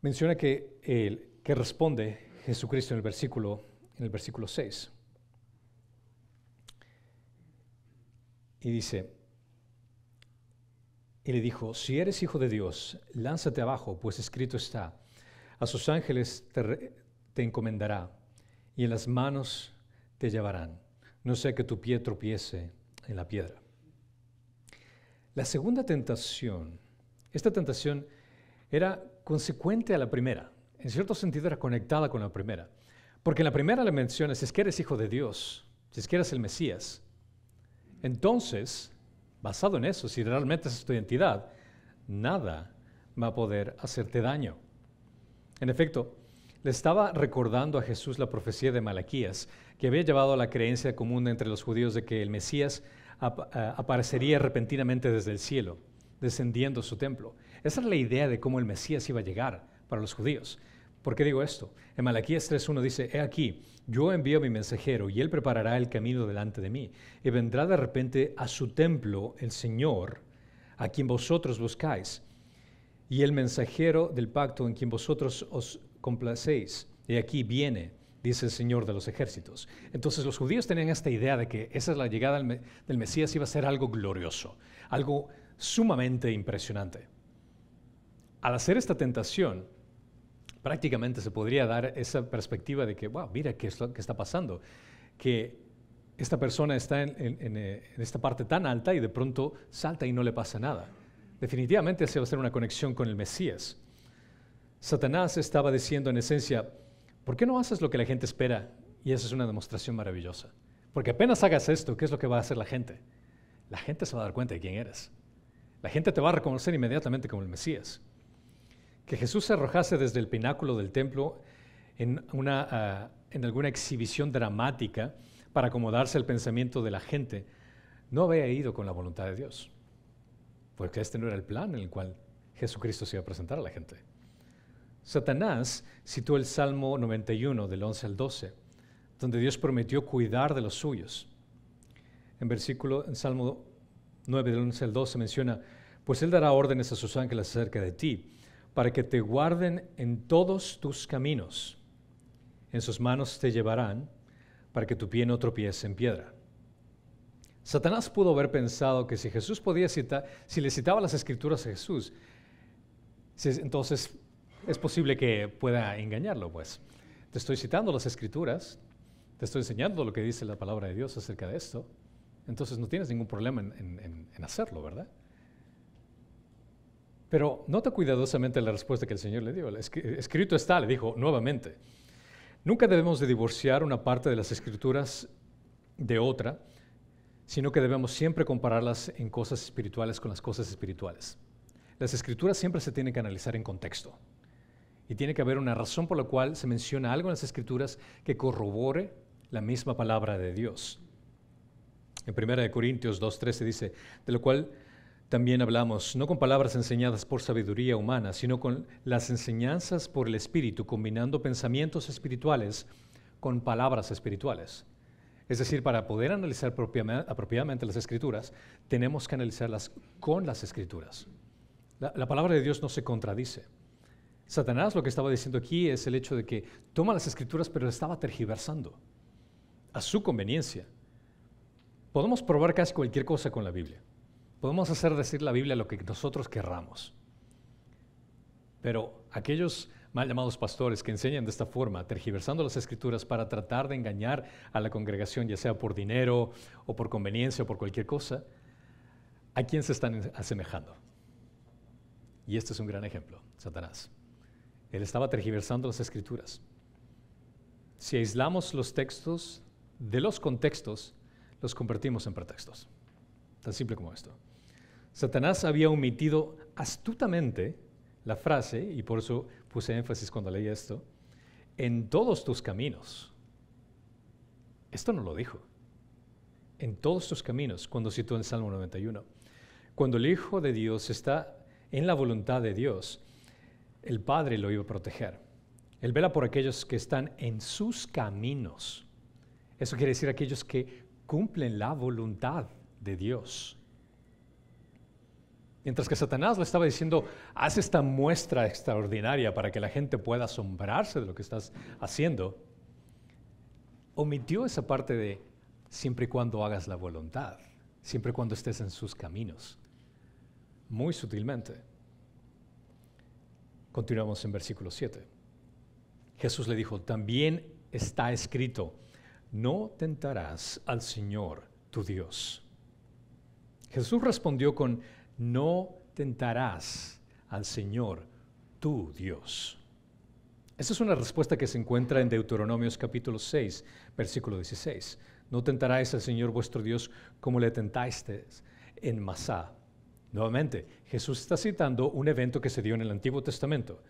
menciona que responde Jesucristo en el versículo 6. Y dice, y le dijo: si eres hijo de Dios, lánzate abajo, pues escrito está: a sus ángeles te encomendará, y en las manos te llevarán, no sea que tu pie tropiece en la piedra. La segunda tentación, esta tentación era consecuente a la primera. En cierto sentido era conectada con la primera. Porque en la primera le menciona: si es que eres hijo de Dios, si es que eres el Mesías. Entonces, basado en eso, si realmente esa es tu identidad, nada va a poder hacerte daño. En efecto, le estaba recordando a Jesús la profecía de Malaquías, que había llevado a la creencia común entre los judíos de que el Mesías aparecería repentinamente desde el cielo, descendiendo a su templo. Esa era la idea de cómo el Mesías iba a llegar para los judíos. ¿Por qué digo esto? En Malaquías 3:1 dice: he aquí, yo envío a mi mensajero, y él preparará el camino delante de mí, y vendrá de repente a su templo el Señor, a quien vosotros buscáis, y el mensajero del pacto en quien vosotros os complacéis. Y aquí viene, dice el Señor de los ejércitos. Entonces los judíos tenían esta idea de que esa es la llegada del Mesías, iba a ser algo glorioso, algo sumamente impresionante. Al hacer esta tentación, Prácticamente se podría dar esa perspectiva de que, wow, mira qué es lo que está pasando, que esta persona está en esta parte tan alta y de pronto salta y no le pasa nada. Definitivamente esa va a ser una conexión con el Mesías. Satanás estaba diciendo en esencia, ¿por qué no haces lo que la gente espera? Y esa es una demostración maravillosa. Porque apenas hagas esto, ¿qué es lo que va a hacer la gente? La gente se va a dar cuenta de quién eres. La gente te va a reconocer inmediatamente como el Mesías. Que Jesús se arrojase desde el pináculo del templo en alguna exhibición dramática para acomodarse al pensamiento de la gente, no había ido con la voluntad de Dios. Porque este no era el plan en el cual Jesucristo se iba a presentar a la gente. Satanás citó el Salmo 91 del 11 al 12, donde Dios prometió cuidar de los suyos. En Salmo 9 del 11 al 12 menciona, pues Él dará órdenes a sus ángeles acerca de ti, para que te guarden en todos tus caminos. En sus manos te llevarán, para que tu pie no tropiece en piedra. Satanás pudo haber pensado que si Jesús podía citar, si le citaba las Escrituras a Jesús, entonces es posible que pueda engañarlo, pues. Te estoy citando las Escrituras, te estoy enseñando lo que dice la palabra de Dios acerca de esto, entonces no tienes ningún problema en hacerlo, ¿verdad? Pero nota cuidadosamente la respuesta que el Señor le dio. Escrito está, le dijo nuevamente. Nunca debemos de divorciar una parte de las Escrituras de otra, sino que debemos siempre compararlas en cosas espirituales con las cosas espirituales. Las Escrituras siempre se tienen que analizar en contexto. Y tiene que haber una razón por la cual se menciona algo en las Escrituras que corrobore la misma palabra de Dios. En 1 Corintios 2:13 dice, de lo cual también hablamos, no con palabras enseñadas por sabiduría humana, sino con las enseñanzas por el Espíritu, combinando pensamientos espirituales con palabras espirituales. Es decir, para poder analizar apropiadamente las Escrituras, tenemos que analizarlas con las Escrituras. La palabra de Dios no se contradice. Satanás lo que estaba diciendo aquí es el hecho de que toma las Escrituras, pero estaba tergiversando a su conveniencia. Podemos probar casi cualquier cosa con la Biblia. Podemos hacer decir la Biblia lo que nosotros querramos. Pero aquellos mal llamados pastores que enseñan de esta forma, tergiversando las Escrituras para tratar de engañar a la congregación, ya sea por dinero o por conveniencia o por cualquier cosa, ¿a quién se están asemejando? Y este es un gran ejemplo, Satanás. Él estaba tergiversando las Escrituras. Si aislamos los textos de los contextos, los convertimos en pretextos. Tan simple como esto. Satanás había omitido astutamente la frase, y por eso puse énfasis cuando leí esto, en todos tus caminos. Esto no lo dijo. En todos tus caminos, cuando citó en Salmo 91. Cuando el Hijo de Dios está en la voluntad de Dios, el Padre lo iba a proteger. Él vela por aquellos que están en sus caminos. Eso quiere decir aquellos que cumplen la voluntad de Dios. Mientras que Satanás le estaba diciendo, haz esta muestra extraordinaria para que la gente pueda asombrarse de lo que estás haciendo, omitió esa parte de siempre y cuando hagas la voluntad, siempre y cuando estés en sus caminos, muy sutilmente. Continuamos en versículo 7. Jesús le dijo, también está escrito, no tentarás al Señor tu Dios. Jesús respondió con, no tentarás al Señor tu Dios. Esa es una respuesta que se encuentra en Deuteronomios capítulo 6, versículo 16. No tentaráis al Señor vuestro Dios como le tentasteis en Masá. Nuevamente, Jesús está citando un evento que se dio en el Antiguo Testamento,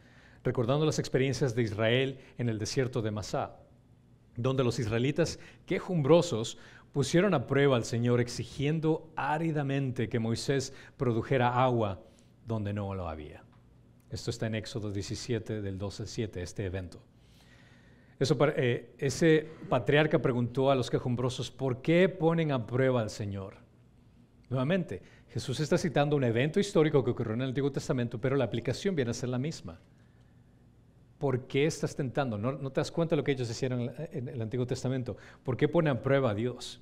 recordando las experiencias de Israel en el desierto de Masá, donde los israelitas quejumbrosos pusieron a prueba al Señor exigiendo áridamente que Moisés produjera agua donde no lo había. Esto está en Éxodo 17, del 12 al 7, este evento. Ese patriarca preguntó a los quejumbrosos, ¿por qué ponen a prueba al Señor? Nuevamente, Jesús está citando un evento histórico que ocurrió en el Antiguo Testamento, pero la aplicación viene a ser la misma. ¿Por qué estás tentando? ¿No te das cuenta de lo que ellos hicieron en el Antiguo Testamento? ¿Por qué pone a prueba a Dios?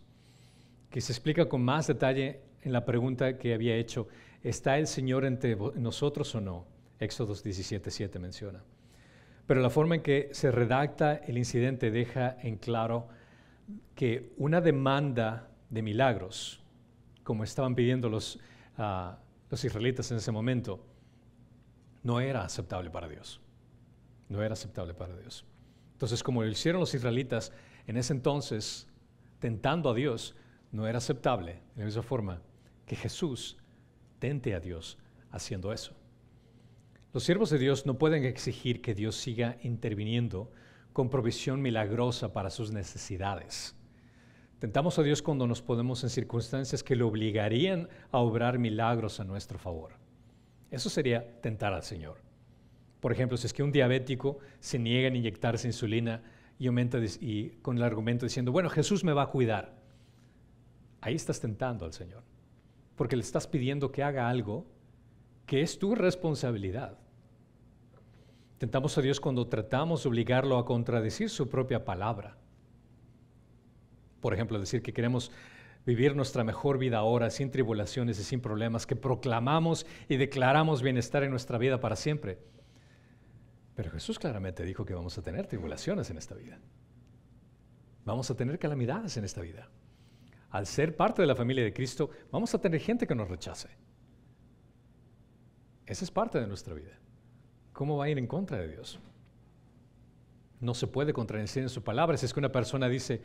Que se explica con más detalle en la pregunta que había hecho, ¿está el Señor entre nosotros o no? Éxodo 17:7 menciona. pero la forma en que se redacta el incidente deja en claro que una demanda de milagros, como estaban pidiendo los israelitas en ese momento, no era aceptable para Dios. No era aceptable para Dios. Entonces, como lo hicieron los israelitas en ese entonces, tentando a Dios, no era aceptable, de la misma forma que Jesús tente a Dios haciendo eso. Los siervos de Dios no pueden exigir que Dios siga interviniendo con provisión milagrosa para sus necesidades. Tentamos a Dios cuando nos ponemos en circunstancias que le obligarían a obrar milagros a nuestro favor. Eso sería tentar al Señor. Por ejemplo, si es que un diabético se niega a inyectarse insulina y con el argumento diciendo, bueno, Jesús me va a cuidar. Ahí estás tentando al Señor, porque le estás pidiendo que haga algo que es tu responsabilidad. Tentamos a Dios cuando tratamos de obligarlo a contradecir su propia palabra. Por ejemplo, decir que queremos vivir nuestra mejor vida ahora, sin tribulaciones y sin problemas, que proclamamos y declaramos bienestar en nuestra vida para siempre. Pero Jesús claramente dijo que vamos a tener tribulaciones en esta vida. Vamos a tener calamidades en esta vida. Al ser parte de la familia de Cristo, vamos a tener gente que nos rechace. Esa es parte de nuestra vida. ¿Cómo va a ir en contra de Dios? No se puede contradecir en su palabra. Si es que una persona dice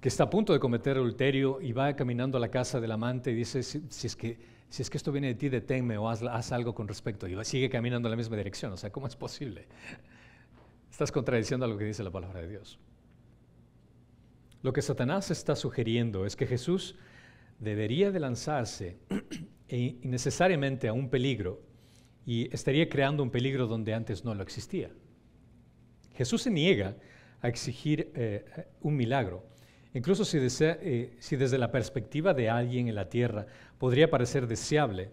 que está a punto de cometer adulterio y va caminando a la casa del amante y dice, si es que esto viene de ti, deténme o haz algo con respecto. Y sigue caminando en la misma dirección. O sea, ¿cómo es posible? Estás contradiciendo lo que dice la palabra de Dios. Lo que Satanás está sugiriendo es que Jesús debería de lanzarse innecesariamente a un peligro y estaría creando un peligro donde antes no lo existía. Jesús se niega a exigir un milagro. Incluso si desde la perspectiva de alguien en la tierra podría parecer deseable,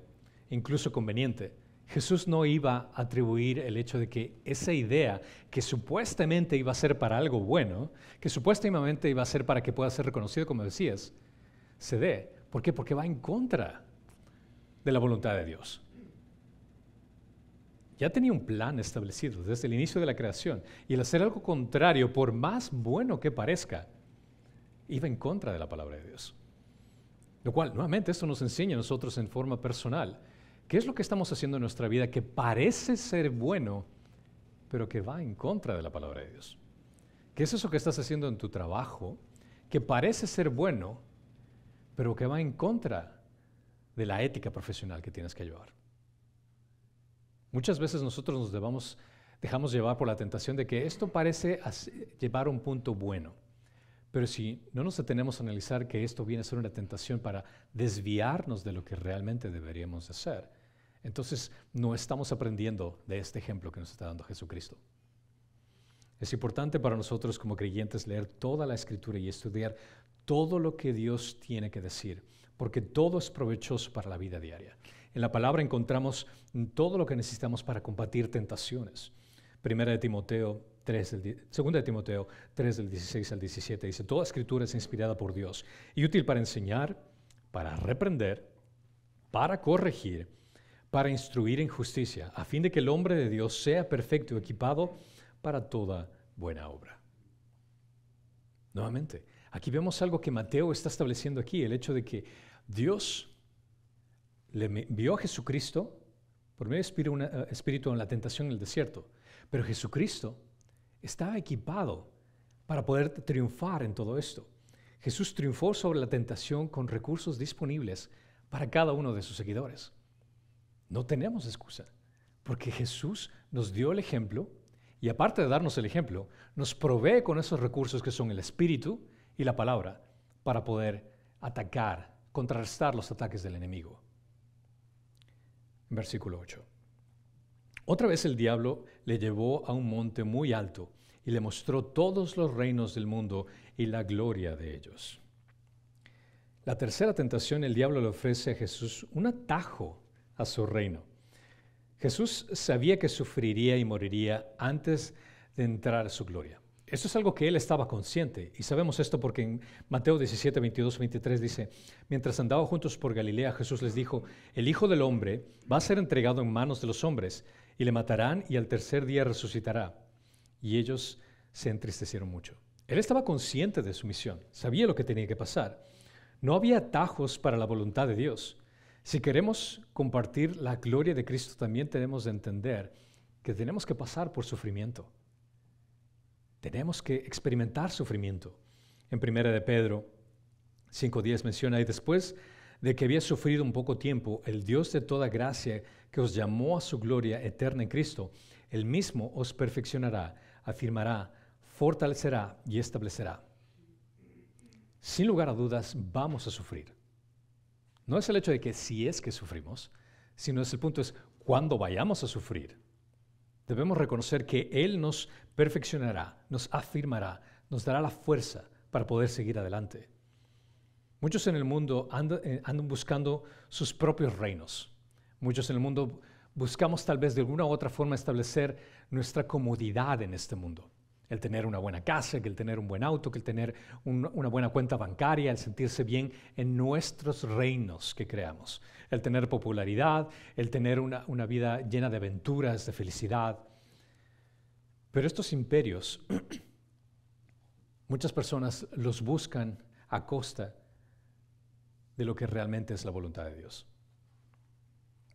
incluso conveniente, Jesús no iba a atribuir el hecho de que esa idea que supuestamente iba a ser para algo bueno, que supuestamente iba a ser para que pueda ser reconocido como Mesías, se dé. ¿Por qué? Porque va en contra de la voluntad de Dios. Ya tenía un plan establecido desde el inicio de la creación y el hacer algo contrario, por más bueno que parezca, iba en contra de la palabra de Dios. Lo cual, nuevamente, esto nos enseña a nosotros en forma personal. ¿Qué es lo que estamos haciendo en nuestra vida que parece ser bueno, pero que va en contra de la palabra de Dios? ¿Qué es eso que estás haciendo en tu trabajo que parece ser bueno, pero que va en contra de la ética profesional que tienes que llevar? Muchas veces nosotros nos dejamos llevar por la tentación de que esto parece llevar a un punto bueno. Pero si no nos detenemos a analizar que esto viene a ser una tentación para desviarnos de lo que realmente deberíamos hacer, entonces no estamos aprendiendo de este ejemplo que nos está dando Jesucristo. Es importante para nosotros como creyentes leer toda la Escritura y estudiar todo lo que Dios tiene que decir, porque todo es provechoso para la vida diaria. En la palabra encontramos todo lo que necesitamos para combatir tentaciones. 2 Timoteo 3, del 16 al 17 dice, toda escritura es inspirada por Dios y útil para enseñar, para reprender, para corregir, para instruir en justicia, a fin de que el hombre de Dios sea perfecto y equipado para toda buena obra. Nuevamente, aquí vemos algo que Mateo está estableciendo aquí, el hecho de que Dios le envió a Jesucristo por medio del Espíritu en la tentación en el desierto, pero Jesucristo estaba equipado para poder triunfar en todo esto. Jesús triunfó sobre la tentación con recursos disponibles para cada uno de sus seguidores. No tenemos excusa, porque Jesús nos dio el ejemplo y aparte de darnos el ejemplo, nos provee con esos recursos que son el Espíritu y la palabra para poder atacar, contrarrestar los ataques del enemigo. Versículo 8. Otra vez el diablo le llevó a un monte muy alto y le mostró todos los reinos del mundo y la gloria de ellos. La tercera tentación, el diablo le ofrece a Jesús un atajo a su reino. Jesús sabía que sufriría y moriría antes de entrar a su gloria. Eso es algo que él estaba consciente y sabemos esto porque en Mateo 17, 22, 23 dice, mientras andaban juntos por Galilea, Jesús les dijo, el Hijo del Hombre va a ser entregado en manos de los hombres y le matarán y al tercer día resucitará. y ellos se entristecieron mucho. Él estaba consciente de su misión, sabía lo que tenía que pasar. No había atajos para la voluntad de Dios. Si queremos compartir la gloria de Cristo, también tenemos de entender que tenemos que pasar por sufrimiento. Tenemos que experimentar sufrimiento. En 1 de Pedro 5:10 menciona, y después de que había sufrido un poco tiempo, el Dios de toda gracia que os llamó a su gloria eterna en Cristo, Él mismo os perfeccionará, afirmará, fortalecerá y establecerá. Sin lugar a dudas, vamos a sufrir. No es el hecho de que si es que sufrimos, sino el punto es cuando vayamos a sufrir. Debemos reconocer que Él nos perfeccionará, nos afirmará, nos dará la fuerza para poder seguir adelante. Muchos en el mundo andan buscando sus propios reinos. Muchos en el mundo buscamos tal vez de alguna u otra forma establecer nuestra comodidad en este mundo. El tener una buena casa, el tener un buen auto, el tener una buena cuenta bancaria, el sentirse bien en nuestros reinos que creamos. El tener popularidad, el tener una vida llena de aventuras, de felicidad. Pero estos imperios, muchas personas los buscan a costa de lo que realmente es la voluntad de Dios.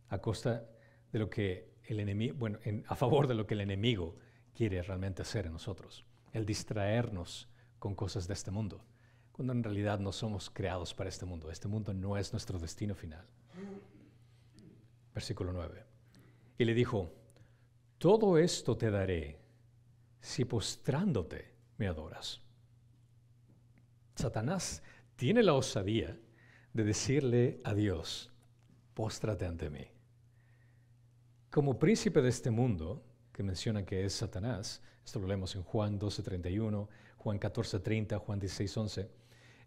A costa de lo que el enemigo, a favor de lo que el enemigo quiere realmente hacer en nosotros, el distraernos con cosas de este mundo, cuando en realidad no somos creados para este mundo. Este mundo no es nuestro destino final. Versículo 9. Y le dijo, todo esto te daré si postrándote me adoras. Satanás tiene la osadía de decirle a Dios, póstrate ante mí. Como príncipe de este mundo, que menciona que es Satanás, esto lo leemos en Juan 12:31, Juan 14:30, Juan 16:11,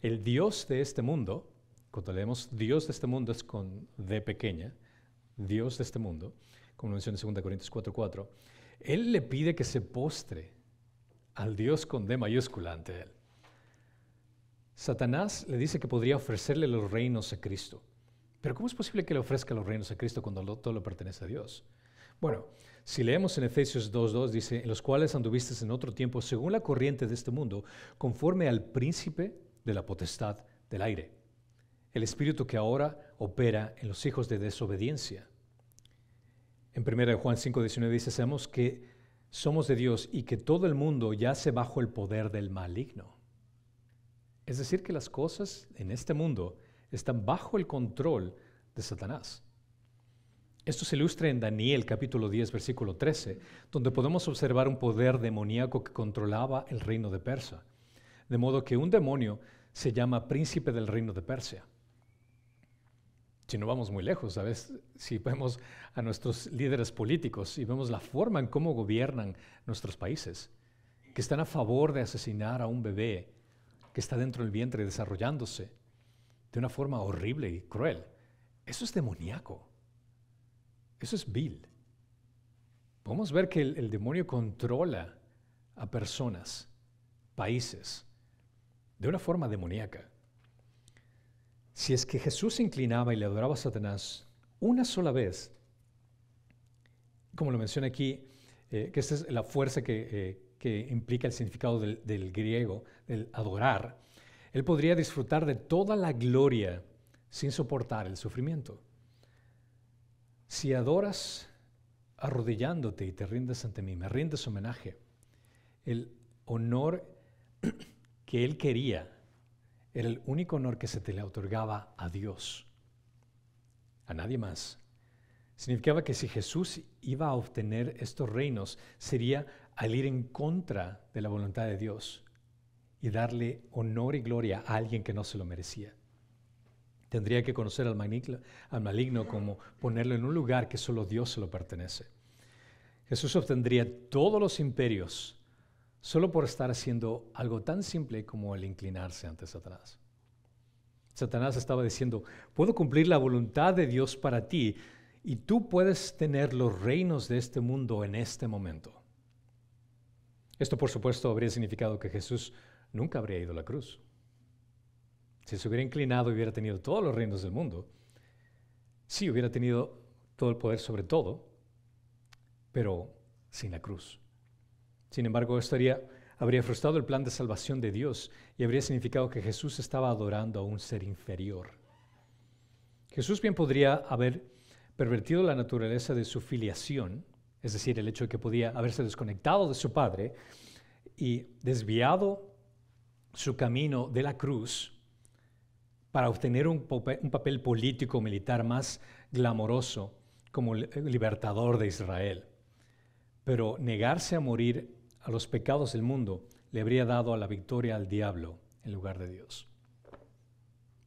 el Dios de este mundo, cuando leemos Dios de este mundo es con D pequeña, Dios de este mundo, como menciona en 2 Corintios 4:4, Él le pide que se postre al Dios con D mayúscula ante Él. Satanás le dice que podría ofrecerle los reinos a Cristo. Pero ¿cómo es posible que le ofrezca los reinos a Cristo cuando todo lo pertenece a Dios? Bueno, si leemos en Efesios 2:2, dice, en los cuales anduviste en otro tiempo según la corriente de este mundo, conforme al príncipe de la potestad del aire, el espíritu que ahora opera en los hijos de desobediencia. En 1 Juan 5:19 dice, sabemos que somos de Dios y que todo el mundo yace bajo el poder del maligno. Es decir, que las cosas en este mundo están bajo el control de Satanás. Esto se ilustra en Daniel capítulo 10, versículo 13, donde podemos observar un poder demoníaco que controlaba el reino de Persia. De modo que un demonio se llama príncipe del reino de Persia. Si no vamos muy lejos, ¿sabes? Si vemos a nuestros líderes políticos y vemos la forma en cómo gobiernan nuestros países, que están a favor de asesinar a un bebé que está dentro del vientre desarrollándose de una forma horrible y cruel. Eso es demoníaco. Eso es vil. Podemos ver que el demonio controla a personas, países, de una forma demoníaca. Si es que Jesús se inclinaba y le adoraba a Satanás una sola vez, como lo menciona aquí, que esta es la fuerza que implica el significado del griego, del adorar, él podría disfrutar de toda la gloria sin soportar el sufrimiento. Si adoras arrodillándote y te rindes ante mí, me rindes homenaje, el honor que él quería era el único honor que se te le otorgaba a Dios, a nadie más. Significaba que si Jesús iba a obtener estos reinos, sería al ir en contra de la voluntad de Dios y darle honor y gloria a alguien que no se lo merecía. Tendría que conocer al maligno como ponerlo en un lugar que solo Dios se lo pertenece. Jesús obtendría todos los imperios solo por estar haciendo algo tan simple como el inclinarse ante Satanás. Satanás estaba diciendo, puedo cumplir la voluntad de Dios para ti y tú puedes tener los reinos de este mundo en este momento. Esto, por supuesto, habría significado que Jesús nunca habría ido a la cruz. Si se hubiera inclinado y hubiera tenido todos los reinos del mundo, sí hubiera tenido todo el poder sobre todo, pero sin la cruz. Sin embargo, esto habría frustrado el plan de salvación de Dios y habría significado que Jesús estaba adorando a un ser inferior. Jesús bien podría haber pervertido la naturaleza de su filiación, es decir, el hecho de que podía haberse desconectado de su Padre y desviado su camino de la cruz para obtener un papel político militar más glamoroso como libertador de Israel. Pero negarse a morir a los pecados del mundo le habría dado a la victoria al diablo en lugar de Dios.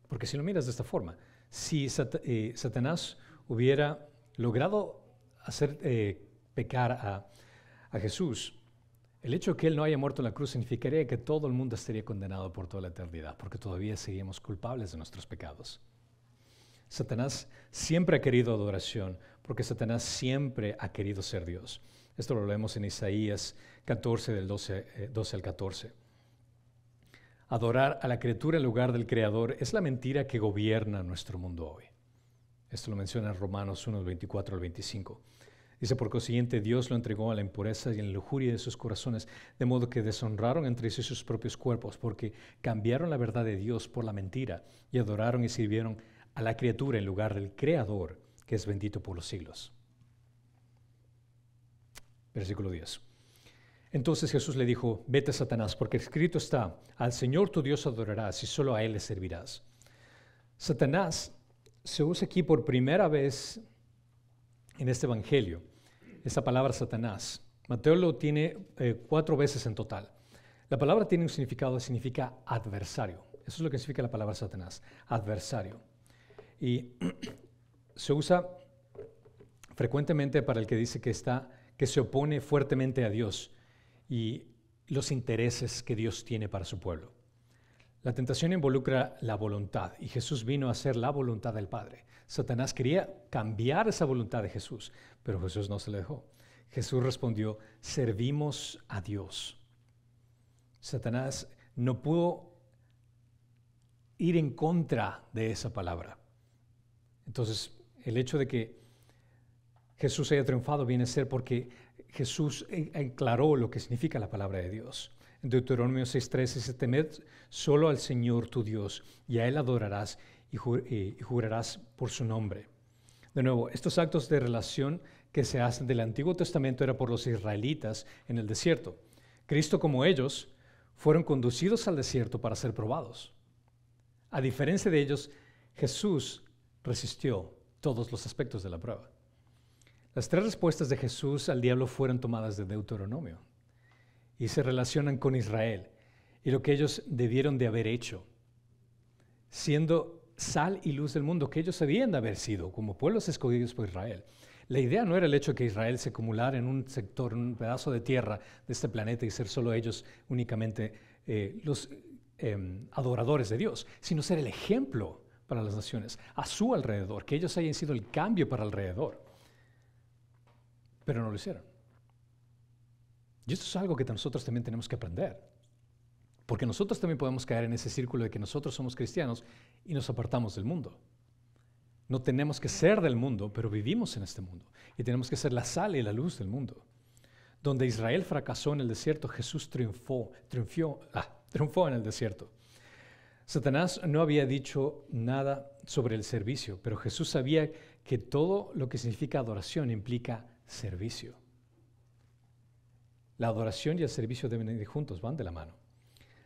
Porque si lo miras de esta forma, si Satanás hubiera logrado hacer pecar a Jesús, el hecho de que Él no haya muerto en la cruz significaría que todo el mundo estaría condenado por toda la eternidad, porque todavía seguimos culpables de nuestros pecados. Satanás siempre ha querido adoración, porque Satanás siempre ha querido ser Dios. Esto lo leemos en Isaías 14, del 12 al 14. Adorar a la criatura en lugar del Creador es la mentira que gobierna nuestro mundo hoy. Esto lo menciona en Romanos 1, 24 al 25. Dice, por consiguiente, Dios lo entregó a la impureza y en la lujuria de sus corazones, de modo que deshonraron entre sí sus propios cuerpos, porque cambiaron la verdad de Dios por la mentira y adoraron y sirvieron a la criatura en lugar del Creador, que es bendito por los siglos. Versículo 10. Entonces Jesús le dijo, vete, Satanás, porque escrito está, al Señor tu Dios adorarás y solo a Él le servirás. Satanás se usa aquí por primera vez en este evangelio, esta palabra Satanás. Mateo lo tiene 4 veces en total. La palabra tiene un significado, significa adversario. Eso es lo que significa la palabra Satanás, adversario. Y se usa frecuentemente para el que dice que se opone fuertemente a Dios y los intereses que Dios tiene para su pueblo. La tentación involucra la voluntad y Jesús vino a hacer la voluntad del Padre. Satanás quería cambiar esa voluntad de Jesús, pero Jesús no se le dejó. Jesús respondió, servimos a Dios. Satanás no pudo ir en contra de esa palabra. Entonces, el hecho de que Jesús haya triunfado viene a ser porque Jesús aclaró lo que significa la palabra de Dios. En Deuteronomio 6:13 dice, temed solo al Señor tu Dios, y a Él adorarás y jurarás por su nombre. De nuevo, estos actos de relación que se hacen del Antiguo Testamento era por los israelitas en el desierto. Cristo, como ellos, fueron conducidos al desierto para ser probados. A diferencia de ellos, Jesús resistió todos los aspectos de la prueba. Las 3 respuestas de Jesús al diablo fueron tomadas de Deuteronomio y se relacionan con Israel y lo que ellos debieron de haber hecho, siendo sal y luz del mundo que ellos habían de haber sido como pueblos escogidos por Israel. La idea no era el hecho de que Israel se acumulara en un sector, en un pedazo de tierra de este planeta y ser solo ellos únicamente los adoradores de Dios, sino ser el ejemplo para las naciones a su alrededor, que ellos hayan sido el cambio para alrededor. Pero no lo hicieron. Y esto es algo que nosotros también tenemos que aprender. Porque nosotros también podemos caer en ese círculo de que nosotros somos cristianos y nos apartamos del mundo. No tenemos que ser del mundo, pero vivimos en este mundo. Y tenemos que ser la sal y la luz del mundo. Donde Israel fracasó en el desierto, Jesús triunfó en el desierto. Satanás no había dicho nada sobre el servicio, pero Jesús sabía que todo lo que significa adoración implica servicio. La adoración y el servicio deben ir juntos, van de la mano.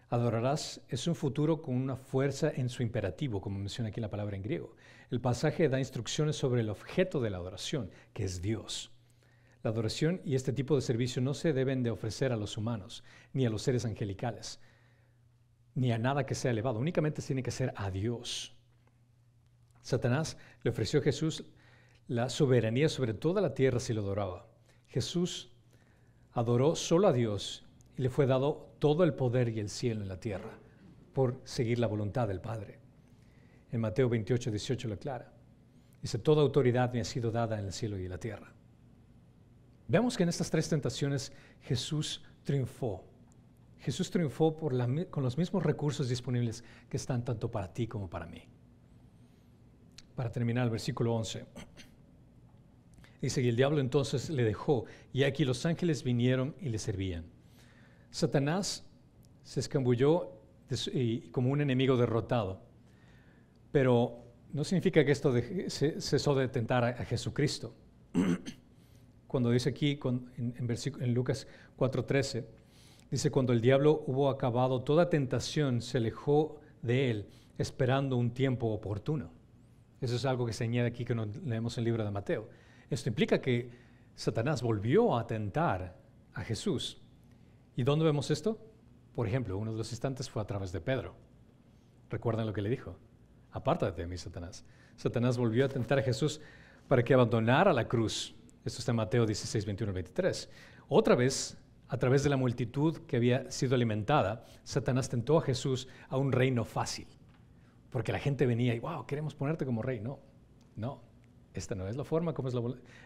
Adorarás es un futuro con una fuerza en su imperativo, como menciona aquí la palabra en griego. El pasaje da instrucciones sobre el objeto de la adoración, que es Dios. La adoración y este tipo de servicio no se deben de ofrecer a los humanos, ni a los seres angelicales, ni a nada que sea elevado. Únicamente tiene que ser a Dios. Satanás le ofreció a Jesús la soberanía sobre toda la tierra si lo adoraba. Jesús adoró solo a Dios y le fue dado todo el poder y el cielo en la tierra por seguir la voluntad del Padre. En Mateo 28, 18 lo aclara. Dice, toda autoridad me ha sido dada en el cielo y en la tierra. Vemos que en estas 3 tentaciones Jesús triunfó. Jesús triunfó con los mismos recursos disponibles que están tanto para ti como para mí. Para terminar, el versículo 11. Dice, y el diablo entonces le dejó, y aquí los ángeles vinieron y le servían. Satanás se escabulló como un enemigo derrotado, pero no significa que esto cesó de tentar a Jesucristo. Cuando dice aquí en Lucas 4:13, dice, cuando el diablo hubo acabado toda tentación, se alejó de él, esperando un tiempo oportuno. Eso es algo que se añade aquí que leemos en el libro de Mateo. Esto implica que Satanás volvió a tentar a Jesús. ¿Y dónde vemos esto? Por ejemplo, uno de los instantes fue a través de Pedro. ¿Recuerdan lo que le dijo? Apártate de mí, Satanás. Satanás volvió a tentar a Jesús para que abandonara la cruz. Esto está en Mateo 16, 21 al 23. Otra vez, a través de la multitud que había sido alimentada, Satanás tentó a Jesús a un reino fácil. Porque la gente venía y, wow, queremos ponerte como rey. No, esta no es la forma como es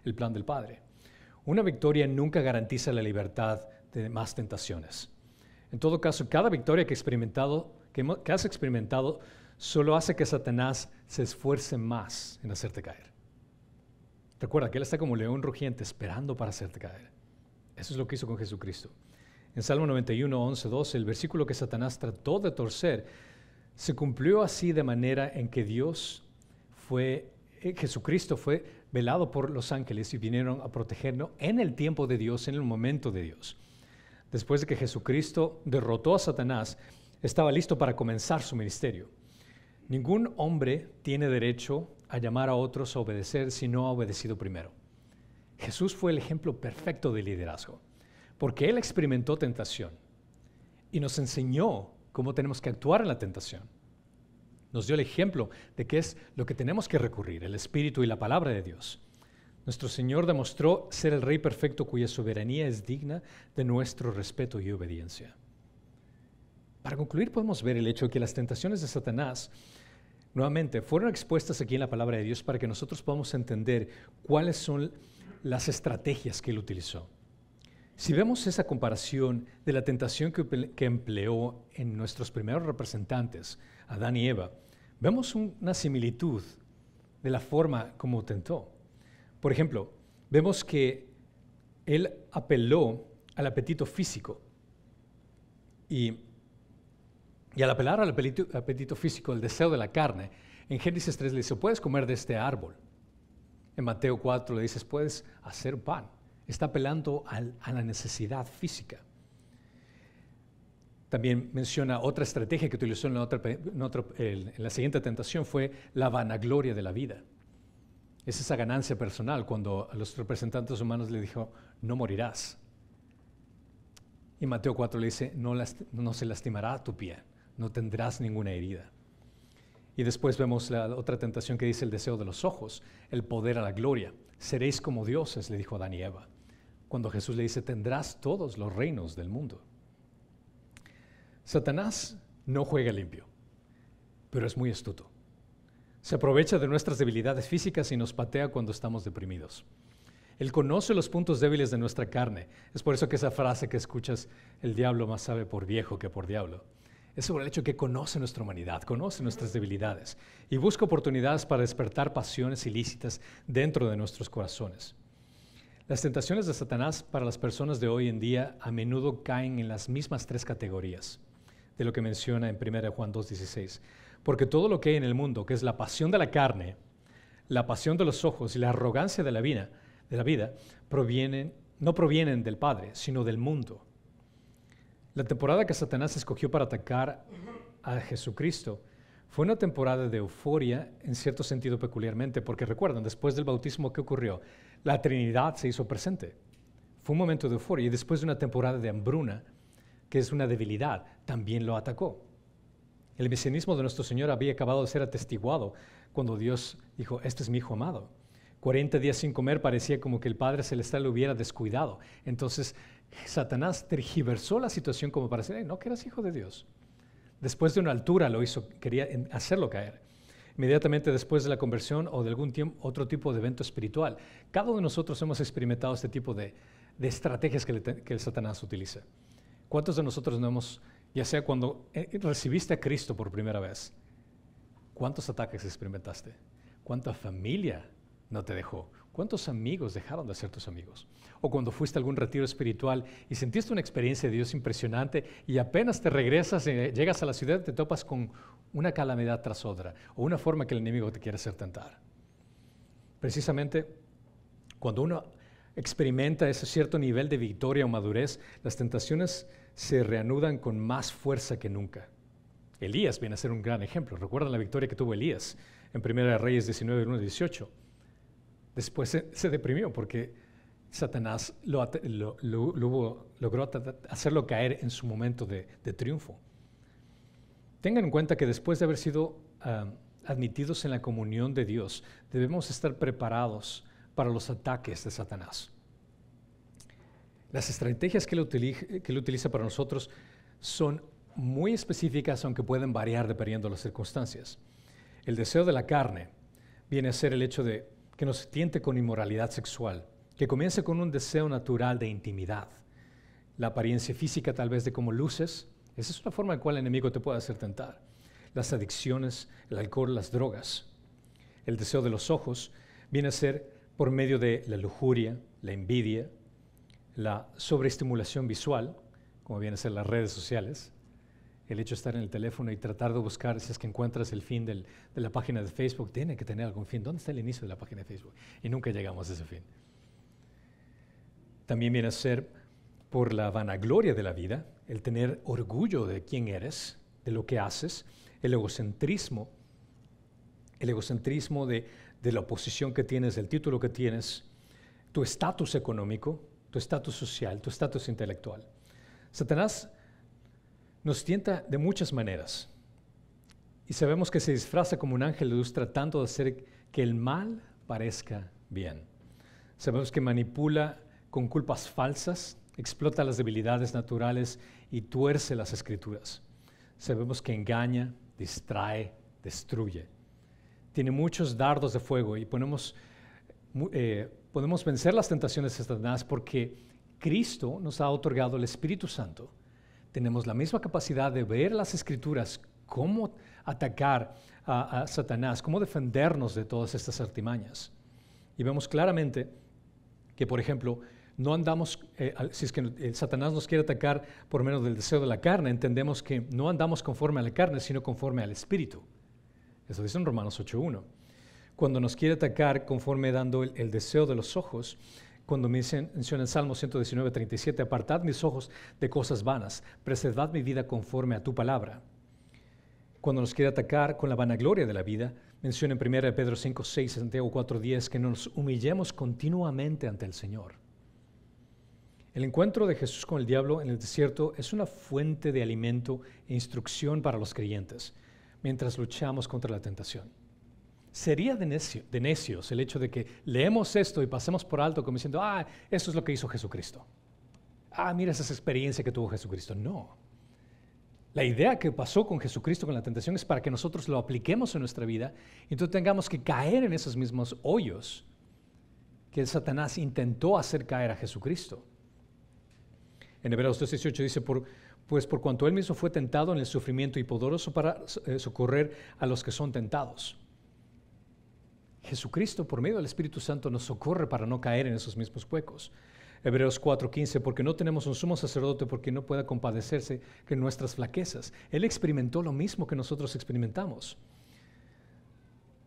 el plan del Padre. Una victoria nunca garantiza la libertad de más tentaciones. En todo caso, cada victoria que has experimentado solo hace que Satanás se esfuerce más en hacerte caer. Recuerda que Él está como león rugiente esperando para hacerte caer. Eso es lo que hizo con Jesucristo. En Salmo 91, 11, 12, el versículo que Satanás trató de torcer se cumplió así de manera en que Jesucristo fue velado por los ángeles y vinieron a protegernos en el tiempo de Dios, en el momento de Dios. Después de que Jesucristo derrotó a Satanás, estaba listo para comenzar su ministerio. Ningún hombre tiene derecho a llamar a otros a obedecer si no ha obedecido primero. Jesús fue el ejemplo perfecto de liderazgo, porque Él experimentó tentación y nos enseñó cómo tenemos que actuar en la tentación. Nos dio el ejemplo de qué es lo que tenemos que recurrir, el Espíritu y la palabra de Dios. Nuestro Señor demostró ser el Rey perfecto cuya soberanía es digna de nuestro respeto y obediencia. Para concluir, podemos ver el hecho de que las tentaciones de Satanás, nuevamente, fueron expuestas aquí en la palabra de Dios para que nosotros podamos entender cuáles son las estrategias que Él utilizó. Si vemos esa comparación de la tentación que empleó en nuestros primeros representantes, Adán y Eva, vemos una similitud de la forma como tentó. Por ejemplo, vemos que Él apeló al apetito físico y al apelar al apetito físico, el deseo de la carne, en Génesis 3 le dice, puedes comer de este árbol. En Mateo 4 le dices, puedes hacer pan. Está apelando a la necesidad física. También menciona otra estrategia que utilizó en la siguiente tentación fue la vanagloria de la vida. Es esa ganancia personal cuando a los representantes humanos le dijo, no morirás. Y Mateo 4 le dice, no se lastimará tu pie, no tendrás ninguna herida. Y después vemos la otra tentación que dice el deseo de los ojos, el poder a la gloria. Seréis como dioses, le dijo Adán y Eva. Cuando Jesús le dice, tendrás todos los reinos del mundo. Satanás no juega limpio, pero es muy astuto. Se aprovecha de nuestras debilidades físicas y nos patea cuando estamos deprimidos. Él conoce los puntos débiles de nuestra carne. Es por eso que esa frase que escuchas, el diablo más sabe por viejo que por diablo, es sobre el hecho que conoce nuestra humanidad, conoce nuestras debilidades y busca oportunidades para despertar pasiones ilícitas dentro de nuestros corazones. Las tentaciones de Satanás para las personas de hoy en día a menudo caen en las mismas tres categorías de lo que menciona en 1 Juan 2:16. Porque todo lo que hay en el mundo, que es la pasión de la carne, la pasión de los ojos y la arrogancia de la vida, no provienen del Padre, sino del mundo. La temporada que Satanás escogió para atacar a Jesucristo fue una temporada de euforia en cierto sentido peculiarmente, porque recuerdan, después del bautismo, ¿qué ocurrió? La Trinidad se hizo presente. Fue un momento de euforia y después de una temporada de hambruna, que es una debilidad, también lo atacó. El mesianismo de nuestro Señor había acabado de ser atestiguado cuando Dios dijo, este es mi Hijo amado. 40 días sin comer parecía como que el Padre Celestial lo hubiera descuidado. Entonces Satanás tergiversó la situación como para decir, no, que eras hijo de Dios. Después de una altura lo hizo, quería hacerlo caer. Inmediatamente después de la conversión o de algún otro tipo de evento espiritual. Cada uno de nosotros hemos experimentado este tipo de estrategias que el Satanás utiliza. ¿Cuántos de nosotros no hemos, ya sea cuando recibiste a Cristo por primera vez, cuántos ataques experimentaste? ¿Cuánta familia no te dejó? ¿Cuántos amigos dejaron de ser tus amigos? O cuando fuiste a algún retiro espiritual y sentiste una experiencia de Dios impresionante y apenas te regresas y llegas a la ciudad, te topas con una calamidad tras otra o una forma que el enemigo te quiere hacer tentar. Precisamente cuando uno experimenta ese cierto nivel de victoria o madurez, las tentaciones se reanudan con más fuerza que nunca. Elías viene a ser un gran ejemplo. ¿Recuerdan la victoria que tuvo Elías en 1 Reyes 19, 1, 18? Después se deprimió porque Satanás logró hacerlo caer en su momento de triunfo. Tengan en cuenta que después de haber sido admitidos en la comunión de Dios, debemos estar preparados para los ataques de Satanás. Las estrategias que él utiliza para nosotros son muy específicas, aunque pueden variar dependiendo de las circunstancias. El deseo de la carne viene a ser el hecho de que nos tiente con inmoralidad sexual, que comience con un deseo natural de intimidad. La apariencia física tal vez de cómo luces, esa es una forma en la cual el enemigo te puede hacer tentar. Las adicciones, el alcohol, las drogas. El deseo de los ojos viene a ser por medio de la lujuria, la envidia, la sobreestimulación visual, como viene a ser las redes sociales, el hecho de estar en el teléfono y tratar de buscar, si es que encuentras el fin de la página de Facebook, tiene que tener algún fin. ¿Dónde está el inicio de la página de Facebook? Y nunca llegamos a ese fin. También viene a ser por la vanagloria de la vida, el tener orgullo de quién eres, de lo que haces, el egocentrismo de la posición que tienes, del título que tienes, tu estatus económico, tu estatus social, tu estatus intelectual. Satanás nos tienta de muchas maneras y sabemos que se disfraza como un ángel de luz tratando de hacer que el mal parezca bien. Sabemos que manipula con culpas falsas, explota las debilidades naturales y tuerce las escrituras. Sabemos que engaña, distrae, destruye. Tiene muchos dardos de fuego y podemos vencer las tentaciones de Satanás porque Cristo nos ha otorgado el Espíritu Santo. Tenemos la misma capacidad de ver las Escrituras, cómo atacar a Satanás, cómo defendernos de todas estas artimañas. Y vemos claramente que, por ejemplo, no andamos, si es que Satanás nos quiere atacar por menos del deseo de la carne, entendemos que no andamos conforme a la carne, sino conforme al Espíritu. Eso dice en Romanos 8:1. Cuando nos quiere atacar conforme dando el deseo de los ojos, cuando menciona en Salmo 119:37, apartad mis ojos de cosas vanas, preservad mi vida conforme a tu palabra. Cuando nos quiere atacar con la vanagloria de la vida, menciona en 1 Pedro 5:6, Santiago 4:10, que nos humillemos continuamente ante el Señor. El encuentro de Jesús con el diablo en el desierto es una fuente de alimento e instrucción para los creyentes, mientras luchamos contra la tentación. Sería de necios el hecho de que leemos esto y pasemos por alto como diciendo, eso es lo que hizo Jesucristo. Mira esa experiencia que tuvo Jesucristo. No. La idea que pasó con Jesucristo con la tentación es para que nosotros lo apliquemos en nuestra vida y entonces tengamos que caer en esos mismos hoyos que el Satanás intentó hacer caer a Jesucristo. En Hebreos 2:18 dice, pues por cuanto él mismo fue tentado en el sufrimiento y poderoso para socorrer a los que son tentados. Jesucristo, por medio del Espíritu Santo, nos socorre para no caer en esos mismos huecos. Hebreos 4:15, porque no tenemos un sumo sacerdote porque no pueda compadecerse de nuestras flaquezas. Él experimentó lo mismo que nosotros experimentamos.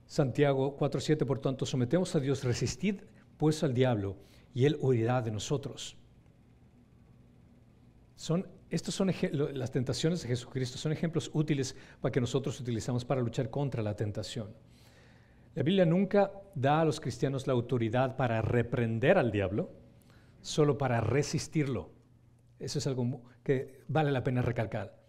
Santiago 4:7, por tanto, sometemos a Dios, resistid pues al diablo y él huirá de nosotros. Las tentaciones de Jesucristo son ejemplos útiles para que nosotros utilizamos para luchar contra la tentación. La Biblia nunca da a los cristianos la autoridad para reprender al diablo, solo para resistirlo. Eso es algo que vale la pena recalcar.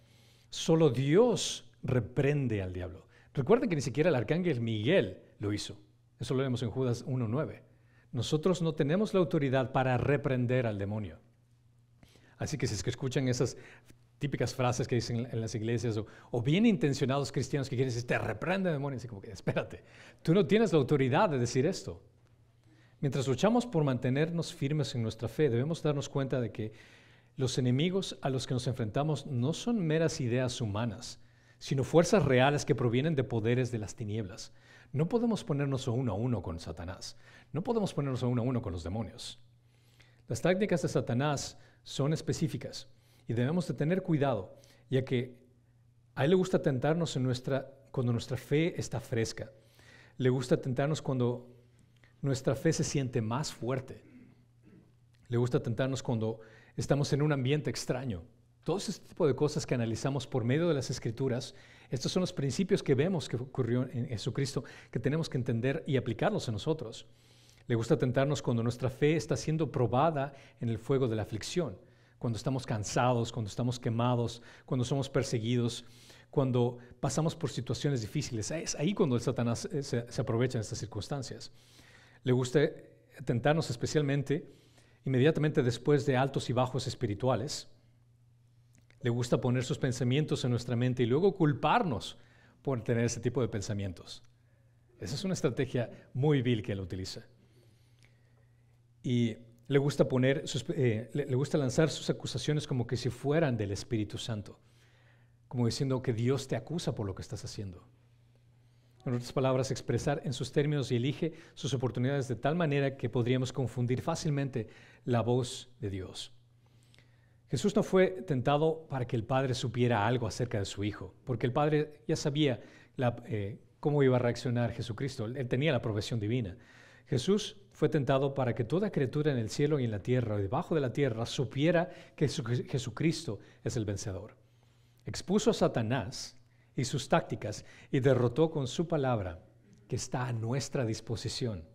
Solo Dios reprende al diablo. Recuerden que ni siquiera el arcángel Miguel lo hizo. Eso lo vemos en Judas 1:9. Nosotros no tenemos la autoridad para reprender al demonio. Así que si es que escuchan esas típicas frases que dicen en las iglesias o bien intencionados cristianos que quieren decir, te reprende demonio, así como que espérate, tú no tienes la autoridad de decir esto. Mientras luchamos por mantenernos firmes en nuestra fe, debemos darnos cuenta de que los enemigos a los que nos enfrentamos no son meras ideas humanas, sino fuerzas reales que provienen de poderes de las tinieblas. No podemos ponernos a uno con Satanás. No podemos ponernos a uno con los demonios. Las tácticas de Satanás son específicas y debemos de tener cuidado, ya que a él le gusta tentarnos cuando nuestra fe está fresca. Le gusta tentarnos cuando nuestra fe se siente más fuerte. Le gusta tentarnos cuando estamos en un ambiente extraño. Todo ese tipo de cosas que analizamos por medio de las Escrituras, estos son los principios que vemos que ocurrió en Jesucristo, que tenemos que entender y aplicarlos en nosotros. Le gusta tentarnos cuando nuestra fe está siendo probada en el fuego de la aflicción, cuando estamos cansados, cuando estamos quemados, cuando somos perseguidos, cuando pasamos por situaciones difíciles. Es ahí cuando el Satanás se aprovecha en estas circunstancias. Le gusta tentarnos especialmente inmediatamente después de altos y bajos espirituales. Le gusta poner sus pensamientos en nuestra mente y luego culparnos por tener ese tipo de pensamientos. Esa es una estrategia muy vil que él utiliza. Y le gusta lanzar sus acusaciones como que si fueran del Espíritu Santo, como diciendo que Dios te acusa por lo que estás haciendo. En otras palabras, expresar en sus términos y elige sus oportunidades de tal manera que podríamos confundir fácilmente la voz de Dios. Jesús no fue tentado para que el Padre supiera algo acerca de su Hijo, porque el Padre ya sabía cómo iba a reaccionar Jesucristo. Él tenía la provisión divina. Jesús fue tentado para que toda criatura en el cielo y en la tierra, o debajo de la tierra, supiera que Jesucristo es el vencedor. Expuso a Satanás y sus tácticas y derrotó con su palabra que está a nuestra disposición.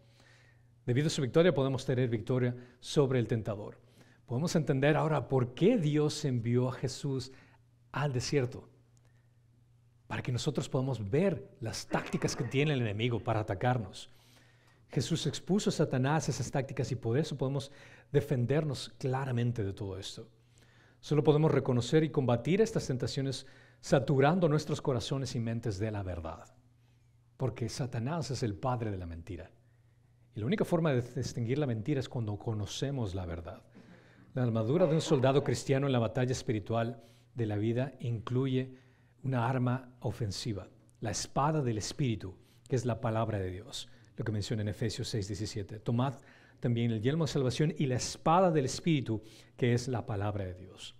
Debido a su victoria podemos tener victoria sobre el tentador. Podemos entender ahora por qué Dios envió a Jesús al desierto, para que nosotros podamos ver las tácticas que tiene el enemigo para atacarnos. Jesús expuso a Satanás esas tácticas y por eso podemos defendernos claramente de todo esto. Solo podemos reconocer y combatir estas tentaciones saturando nuestros corazones y mentes de la verdad, porque Satanás es el padre de la mentira. Y la única forma de distinguir la mentira es cuando conocemos la verdad. La armadura de un soldado cristiano en la batalla espiritual de la vida incluye una arma ofensiva, la espada del Espíritu, que es la palabra de Dios, lo que menciona en Efesios 6:17. Tomad también el yelmo de salvación y la espada del Espíritu, que es la palabra de Dios.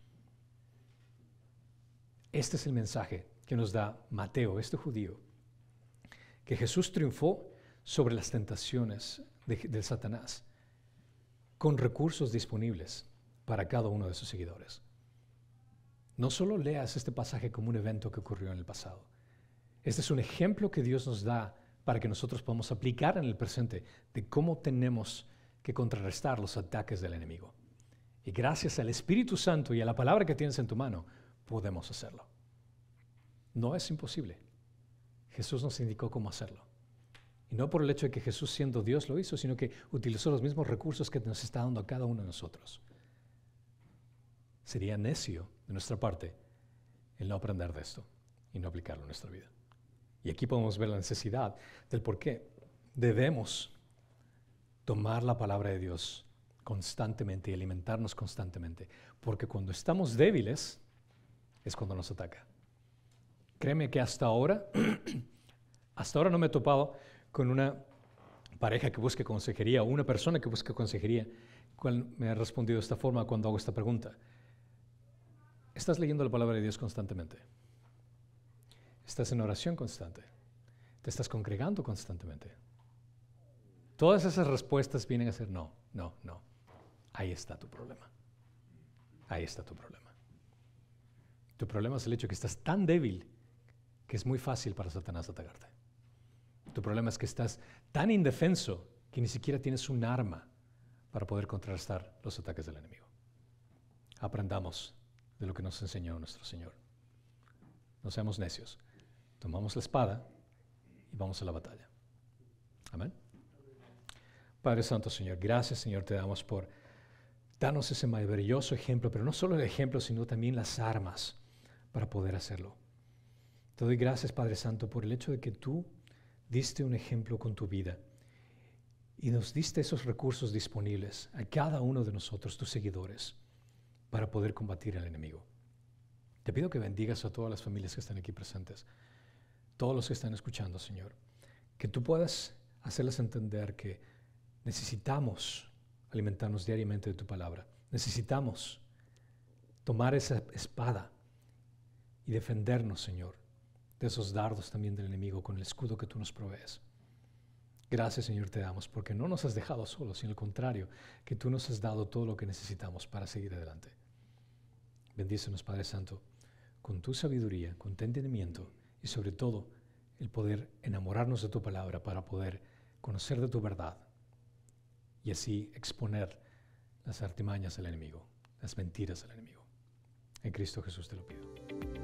Este es el mensaje que nos da Mateo, este judío, que Jesús triunfó sobre las tentaciones de Satanás con recursos disponibles para cada uno de sus seguidores. No solo leas este pasaje como un evento que ocurrió en el pasado. Este es un ejemplo que Dios nos da para que nosotros podamos aplicar en el presente de cómo tenemos que contrarrestar los ataques del enemigo. Y gracias al Espíritu Santo y a la palabra que tienes en tu mano, podemos hacerlo. No es imposible. Jesús nos indicó cómo hacerlo. Y no por el hecho de que Jesús siendo Dios lo hizo, sino que utilizó los mismos recursos que nos está dando a cada uno de nosotros. Sería necio de nuestra parte el no aprender de esto y no aplicarlo en nuestra vida. Y aquí podemos ver la necesidad del por qué debemos tomar la palabra de Dios constantemente y alimentarnos constantemente. Porque cuando estamos débiles es cuando nos ataca. Créeme que hasta ahora no me he topado con una pareja que busque consejería o una persona que busque consejería cual me ha respondido de esta forma cuando hago esta pregunta. ¿Estás leyendo la palabra de Dios constantemente? ¿Estás en oración constante? ¿Te estás congregando constantemente? Todas esas respuestas vienen a ser no. Ahí está tu problema. Ahí está tu problema. Tu problema es el hecho de que estás tan débil que es muy fácil para Satanás atacarte. Tu problema es que estás tan indefenso que ni siquiera tienes un arma para poder contrarrestar los ataques del enemigo. Aprendamos de lo que nos enseñó nuestro Señor. No seamos necios. Tomamos la espada y vamos a la batalla. Amén. Padre Santo, Señor, gracias, Señor, te damos por darnos ese maravilloso ejemplo, pero no solo el ejemplo, sino también las armas para poder hacerlo. Te doy gracias, Padre Santo, por el hecho de que tú diste un ejemplo con tu vida y nos diste esos recursos disponibles a cada uno de nosotros, tus seguidores, para poder combatir al enemigo. Te pido que bendigas a todas las familias que están aquí presentes, todos los que están escuchando, Señor. que tú puedas hacerles entender que necesitamos alimentarnos diariamente de tu palabra. Necesitamos tomar esa espada y defendernos, Señor, de esos dardos también del enemigo con el escudo que tú nos provees. Gracias, Señor, te damos, porque no nos has dejado solos, sino al contrario, que tú nos has dado todo lo que necesitamos para seguir adelante. Bendícenos, Padre Santo, con tu sabiduría, con tu entendimiento y sobre todo el poder enamorarnos de tu palabra para poder conocer de tu verdad y así exponer las artimañas del enemigo, las mentiras del enemigo. En Cristo Jesús te lo pido.